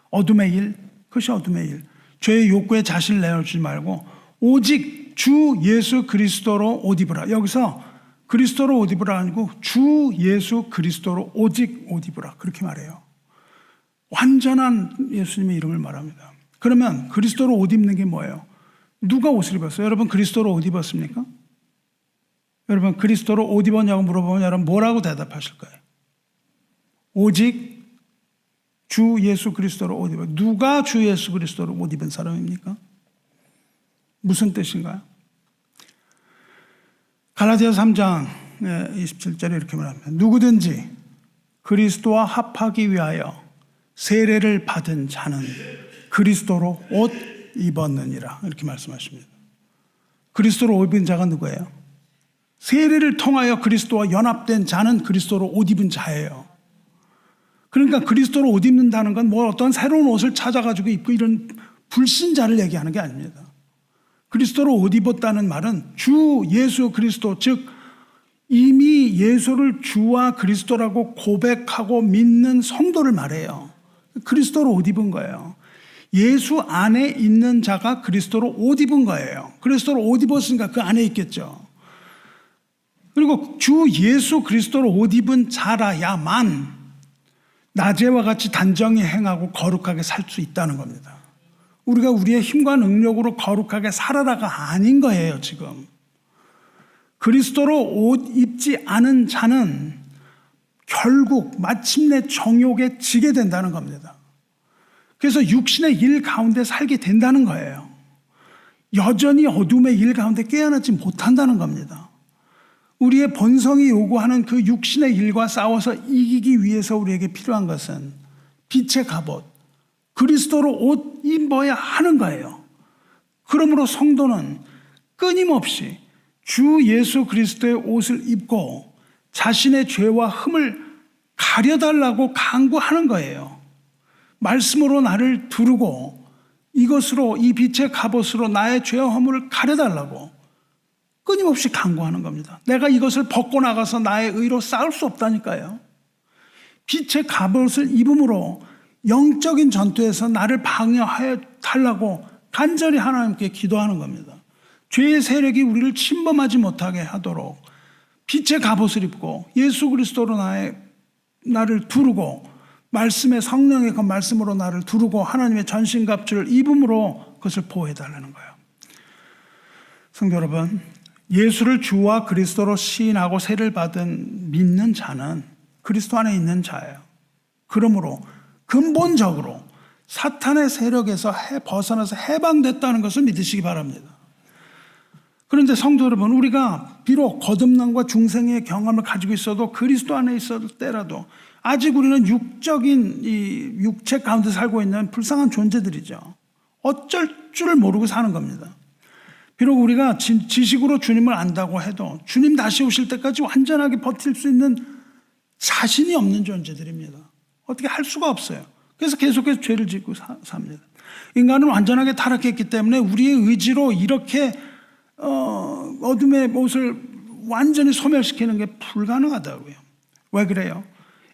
어둠의 일, 그것이 어둠의 일. 죄의 욕구에 자신을 내어주지 말고 오직 주 예수 그리스도로 옷 입으라. 여기서 그리스도로 옷 입으라 아니고 주 예수 그리스도로 오직 옷 입으라. 그렇게 말해요. 완전한 예수님의 이름을 말합니다. 그러면 그리스도로 옷 입는 게 뭐예요? 누가 옷을 입었어요? 여러분 그리스도로 옷 입었습니까? 여러분 그리스도로 옷 입었냐고 물어보면 여러분 뭐라고 대답하실 거예요? 오직 주 예수 그리스도로 옷 입어. 누가 주 예수 그리스도로 옷 입은 사람입니까? 무슨 뜻인가요? 갈라디아서 3장 27절에 이렇게 말합니다. 누구든지 그리스도와 합하기 위하여 세례를 받은 자는 그리스도로 옷 입었느니라. 이렇게 말씀하십니다. 그리스도로 옷 입은 자가 누구예요? 세례를 통하여 그리스도와 연합된 자는 그리스도로 옷 입은 자예요. 그러니까 그리스도로 옷 입는다는 건 뭐 어떤 새로운 옷을 찾아가지고 입고 이런 불신자를 얘기하는 게 아닙니다. 그리스도로 옷 입었다는 말은 주 예수 그리스도, 즉 이미 예수를 주와 그리스도라고 고백하고 믿는 성도를 말해요. 그리스도로 옷 입은 거예요. 예수 안에 있는 자가 그리스도로 옷 입은 거예요. 그리스도로 옷 입었으니까 그 안에 있겠죠. 그리고 주 예수 그리스도로 옷 입은 자라야만 낮에와 같이 단정히 행하고 거룩하게 살 수 있다는 겁니다. 우리가 우리의 힘과 능력으로 거룩하게 살아라가 아닌 거예요, 지금. 그리스도로 옷 입지 않은 자는 결국 마침내 정욕에 지게 된다는 겁니다. 그래서 육신의 일 가운데 살게 된다는 거예요. 여전히 어둠의 일 가운데 깨어나지 못한다는 겁니다. 우리의 본성이 요구하는 그 육신의 일과 싸워서 이기기 위해서 우리에게 필요한 것은 빛의 갑옷, 그리스도로 옷 입어야 하는 거예요. 그러므로 성도는 끊임없이 주 예수 그리스도의 옷을 입고 자신의 죄와 흠을 가려달라고 간구하는 거예요. 말씀으로 나를 두르고 이것으로, 이 빛의 갑옷으로 나의 죄와 허물을 가려달라고 끊임없이 간구하는 겁니다. 내가 이것을 벗고 나가서 나의 의로 싸울 수 없다니까요. 빛의 갑옷을 입음으로 영적인 전투에서 나를 방어하여 달라고 간절히 하나님께 기도하는 겁니다. 죄의 세력이 우리를 침범하지 못하게 하도록 빛의 갑옷을 입고 예수 그리스도로 나를 두르고 말씀의 성령의 그 말씀으로 나를 두르고 하나님의 전신갑주를 입음으로 그것을 보호해달라는 거예요. 성도 여러분, 예수를 주와 그리스도로 시인하고 세를 받은 믿는 자는 그리스도 안에 있는 자예요. 그러므로 근본적으로 사탄의 세력에서 벗어나서 해방됐다는 것을 믿으시기 바랍니다. 그런데 성도 여러분, 우리가 비록 거듭남과 중생의 경험을 가지고 있어도 그리스도 안에 있을 때라도 아직 우리는 육적인 이 육체 가운데 살고 있는 불쌍한 존재들이죠. 어쩔 줄을 모르고 사는 겁니다. 비록 우리가 지식으로 주님을 안다고 해도 주님 다시 오실 때까지 완전하게 버틸 수 있는 자신이 없는 존재들입니다. 어떻게 할 수가 없어요. 그래서 계속해서 죄를 짓고 삽니다. 인간은 완전하게 타락했기 때문에 우리의 의지로 이렇게 어둠의 못을 완전히 소멸시키는 게 불가능하다고요. 왜 그래요?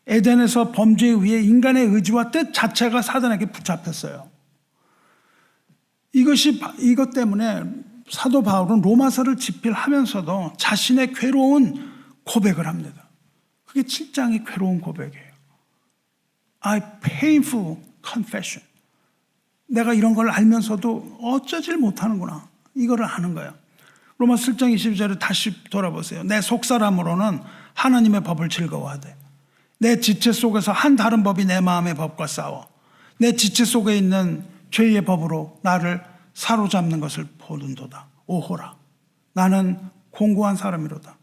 에덴에서 범죄에 의해 인간의 의지와 뜻 자체가 사단에게 붙잡혔어요. 이것 때문에 사도 바울은 로마서를 집필하면서도 자신의 괴로운 고백을 합니다. 그게 7장의 괴로운 고백이에요. I painful confession. 내가 이런 걸 알면서도 어쩌질 못하는구나. 이거를 아는 거예요. 로마서 7장 22절에 다시 돌아보세요. 내 속사람으로는 하나님의 법을 즐거워하되 내 지체 속에서 한 다른 법이 내 마음의 법과 싸워 내 지체 속에 있는 죄의 법으로 나를 사로잡는 것을 보는도다. 오호라. 나는 공고한 사람이로다.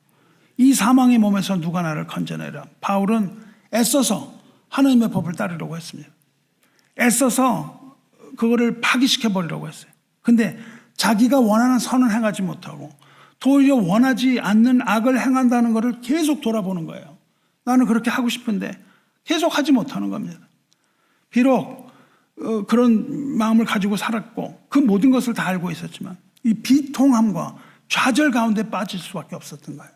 이 사망의 몸에서 누가 나를 건져내라. 바울은 애써서 하나님의 법을 따르려고 했습니다. 애써서 그거를 파기시켜 버리려고 했어요. 근데 자기가 원하는 선을 행하지 못하고 도리어 원하지 않는 악을 행한다는 것을 계속 돌아보는 거예요. 나는 그렇게 하고 싶은데 계속 하지 못하는 겁니다. 비록 그런 마음을 가지고 살았고 그 모든 것을 다 알고 있었지만 이 비통함과 좌절 가운데 빠질 수밖에 없었던 거예요.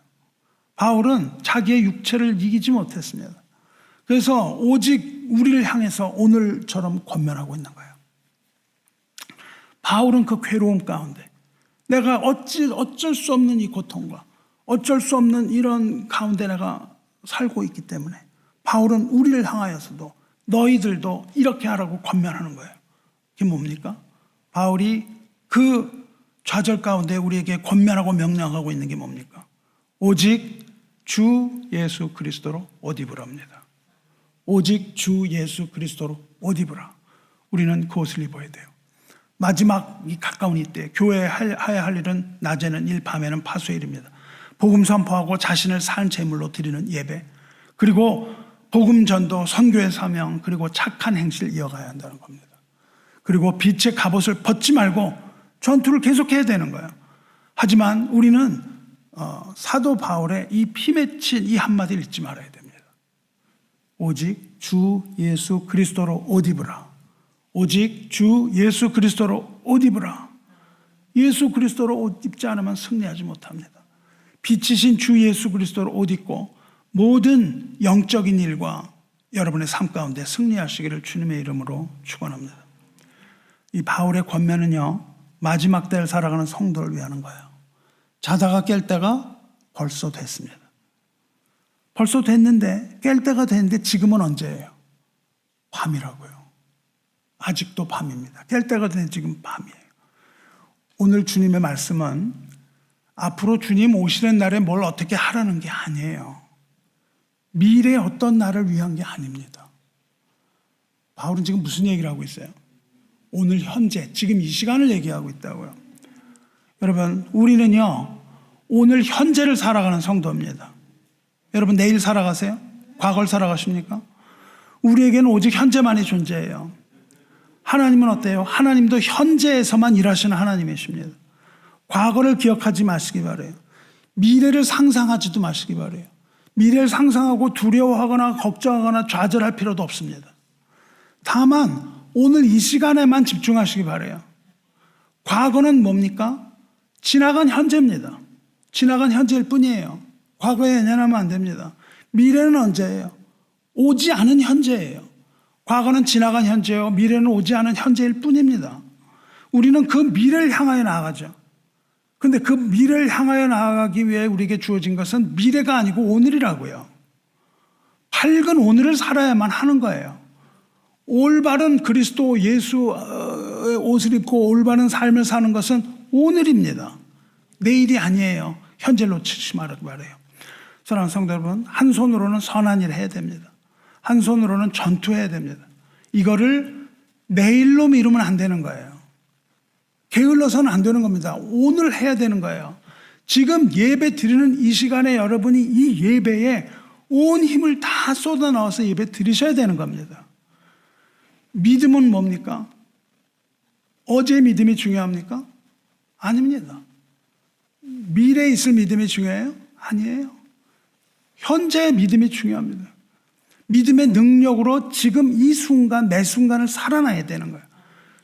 바울은 자기의 육체를 이기지 못했습니다. 그래서 오직 우리를 향해서 오늘처럼 권면하고 있는 거예요. 바울은 그 괴로움 가운데 내가 어쩔 수 없는 이 고통과 어쩔 수 없는 이런 가운데 내가 살고 있기 때문에 바울은 우리를 향하여서도 너희들도 이렇게 하라고 권면하는 거예요. 그게 뭡니까? 바울이 그 좌절 가운데 우리에게 권면하고 명령하고 있는 게 뭡니까? 오직 주 예수 그리스도로 옷 입으랍니다. 오직 주 예수 그리스도로 옷 입으라. 우리는 그 옷을 입어야 돼요. 마지막이 가까운 이때 교회에 해야 할 일은 낮에는 일, 밤에는 파수의 일입니다. 복음 선포하고 자신을 산 제물로 드리는 예배, 그리고 복음 전도, 선교의 사명, 그리고 착한 행실을 이어가야 한다는 겁니다. 그리고 빛의 갑옷을 벗지 말고 전투를 계속해야 되는 거예요. 하지만 우리는 사도 바울의 이 피 맺힌 이 한마디를 잊지 말아야 됩니다. 오직 주 예수 그리스도로 옷 입으라. 오직 주 예수 그리스도로 옷 입으라. 예수 그리스도로 옷 입지 않으면 승리하지 못합니다. 빛이신 주 예수 그리스도로 옷 입고 모든 영적인 일과 여러분의 삶 가운데 승리하시기를 주님의 이름으로 축원합니다. 이 바울의 권면은요, 마지막 때를 살아가는 성도를 위하는 거예요. 자다가 깰 때가 벌써 됐습니다. 벌써 됐는데, 깰 때가 됐는데 지금은 언제예요? 밤이라고요. 아직도 밤입니다. 깰 때가 됐는데 지금 밤이에요. 오늘 주님의 말씀은 앞으로 주님 오시는 날에 뭘 어떻게 하라는 게 아니에요. 미래의 어떤 날을 위한 게 아닙니다. 바울은 지금 무슨 얘기를 하고 있어요? 오늘 현재, 지금 이 시간을 얘기하고 있다고요. 여러분, 우리는요, 오늘 현재를 살아가는 성도입니다. 여러분, 내일 살아가세요? 과거를 살아가십니까? 우리에게는 오직 현재만이 존재해요. 하나님은 어때요? 하나님도 현재에서만 일하시는 하나님이십니다. 과거를 기억하지 마시기 바라요. 미래를 상상하지도 마시기 바라요. 미래를 상상하고 두려워하거나 걱정하거나 좌절할 필요도 없습니다. 다만 오늘 이 시간에만 집중하시기 바라요. 과거는 뭡니까? 지나간 현재입니다. 지나간 현재일 뿐이에요. 과거에 연연하면 안 됩니다. 미래는 언제예요? 오지 않은 현재예요. 과거는 지나간 현재요. 미래는 오지 않은 현재일 뿐입니다. 우리는 그 미래를 향하여 나아가죠. 그런데 그 미래를 향하여 나아가기 위해 우리에게 주어진 것은 미래가 아니고 오늘이라고요. 밝은 오늘을 살아야만 하는 거예요. 올바른 그리스도 예수의 옷을 입고 올바른 삶을 사는 것은 오늘입니다. 내일이 아니에요. 현재를 놓치지 말아요. 사랑하는 성도 여러분, 한 손으로는 선한 일을 해야 됩니다. 한 손으로는 전투해야 됩니다. 이거를 내일로 미루면 안 되는 거예요. 게을러서는 안 되는 겁니다. 오늘 해야 되는 거예요. 지금 예배 드리는 이 시간에 여러분이 이 예배에 온 힘을 다 쏟아 넣어서 예배 드리셔야 되는 겁니다. 믿음은 뭡니까? 어제 믿음이 중요합니까? 아닙니다. 미래에 있을 믿음이 중요해요? 아니에요. 현재의 믿음이 중요합니다. 믿음의 능력으로 지금 이 순간, 매 순간을 살아나야 되는 거예요.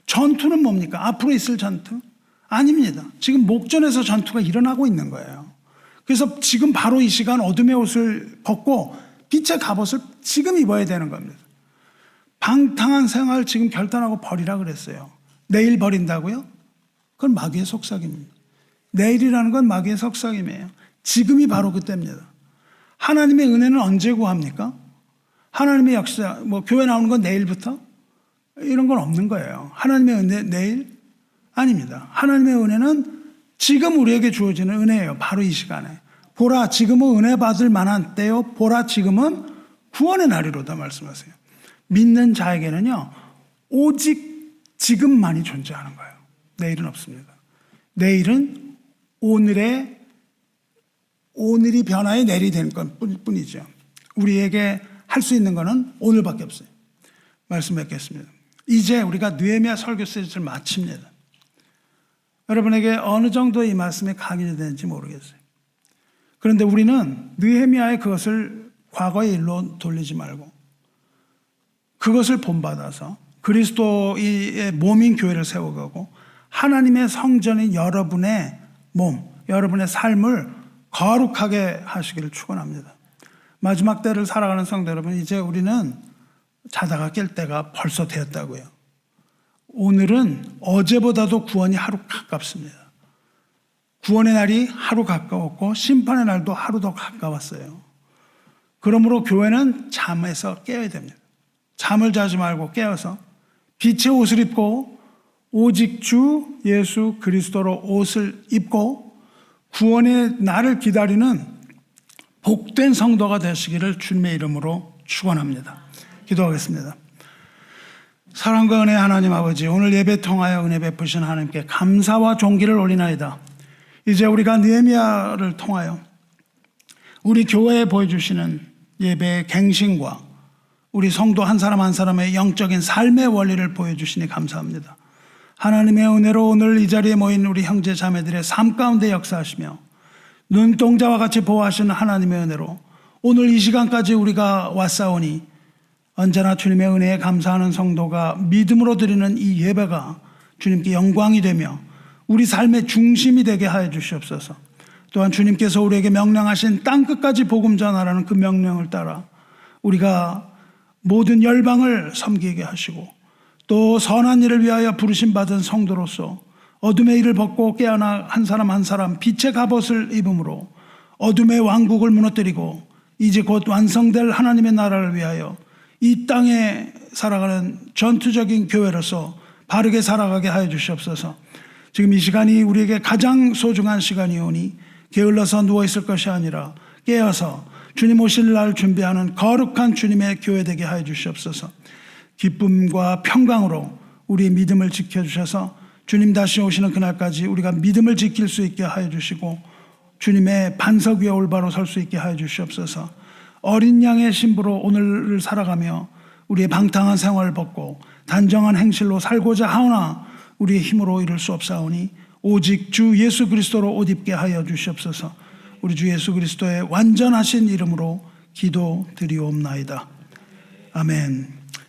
전투는 뭡니까? 앞으로 있을 전투? 아닙니다. 지금 목전에서 전투가 일어나고 있는 거예요. 그래서 지금 바로 이 시간 어둠의 옷을 벗고 빛의 갑옷을 지금 입어야 되는 겁니다. 방탕한 생활 지금 결단하고 버리라 그랬어요. 내일 버린다고요? 그건 마귀의 속삭임입니다. 내일이라는 건 마귀의 속삭임이에요. 지금이 바로 그때입니다. 하나님의 은혜는 언제 구합니까? 하나님의 역사, 교회 나오는 건 내일부터? 이런 건 없는 거예요. 하나님의 은혜 내일? 아닙니다. 하나님의 은혜는 지금 우리에게 주어지는 은혜예요. 바로 이 시간에. 보라, 지금은 은혜 받을 만한 때요. 보라, 지금은 구원의 날이로다 말씀하세요. 믿는 자에게는요, 오직 지금만이 존재하는 거예요. 내일은 없습니다. 내일은 오늘이 변화의 내일이 되는 것 뿐이죠. 우리에게 할 수 있는 것은 오늘밖에 없어요. 말씀 뵙겠습니다. 이제 우리가 느헤미야 설교 시리즈를 마칩니다. 여러분에게 어느 정도 이 말씀이 각인이 되는지 모르겠어요. 그런데 우리는 느헤미야의 그것을 과거의 일로 돌리지 말고 그것을 본받아서 그리스도의 몸인 교회를 세워가고 하나님의 성전인 여러분의 몸, 여러분의 삶을 거룩하게 하시기를 축원합니다. 마지막 때를 살아가는 성도 여러분, 이제 우리는 자다가 깰 때가 벌써 되었다고요. 오늘은 어제보다도 구원이 하루 가깝습니다. 구원의 날이 하루 가까웠고 심판의 날도 하루 더 가까웠어요. 그러므로 교회는 잠에서 깨어야 됩니다. 잠을 자지 말고 깨어서 빛의 옷을 입고 오직 주 예수 그리스도로 옷을 입고 구원의 날을 기다리는 복된 성도가 되시기를 주님의 이름으로 축원합니다. 기도하겠습니다. 사랑과 은혜의 하나님 아버지, 오늘 예배 통하여 은혜 베푸신 하나님께 감사와 존귀를 올리나이다. 이제 우리가 느헤미야를 통하여 우리 교회에 보여주시는 예배의 갱신과 우리 성도 한 사람 한 사람의 영적인 삶의 원리를 보여주시니 감사합니다. 하나님의 은혜로 오늘 이 자리에 모인 우리 형제 자매들의 삶 가운데 역사하시며 눈동자와 같이 보호하시는 하나님의 은혜로 오늘 이 시간까지 우리가 왔사오니 언제나 주님의 은혜에 감사하는 성도가 믿음으로 드리는 이 예배가 주님께 영광이 되며 우리 삶의 중심이 되게 하여 주시옵소서. 또한 주님께서 우리에게 명령하신 땅끝까지 복음 전하라는 그 명령을 따라 우리가 모든 열방을 섬기게 하시고 또 선한 일을 위하여 부르심 받은 성도로서 어둠의 일을 벗고 깨어나 한 사람 한 사람 빛의 갑옷을 입음으로 어둠의 왕국을 무너뜨리고 이제 곧 완성될 하나님의 나라를 위하여 이 땅에 살아가는 전투적인 교회로서 바르게 살아가게 하여 주시옵소서. 지금 이 시간이 우리에게 가장 소중한 시간이오니 게을러서 누워있을 것이 아니라 깨어서 주님 오실 날 준비하는 거룩한 주님의 교회 되게 하여 주시옵소서. 기쁨과 평강으로 우리의 믿음을 지켜주셔서 주님 다시 오시는 그날까지 우리가 믿음을 지킬 수 있게 하여 주시고 주님의 반석 위에 올바로 설 수 있게 하여 주시옵소서. 어린 양의 신부로 오늘을 살아가며 우리의 방탕한 생활을 벗고 단정한 행실로 살고자 하오나 우리의 힘으로 이룰 수 없사오니 오직 주 예수 그리스도로 옷 입게 하여 주시옵소서. 우리 주 예수 그리스도의 완전하신 이름으로 기도드리옵나이다. 아멘.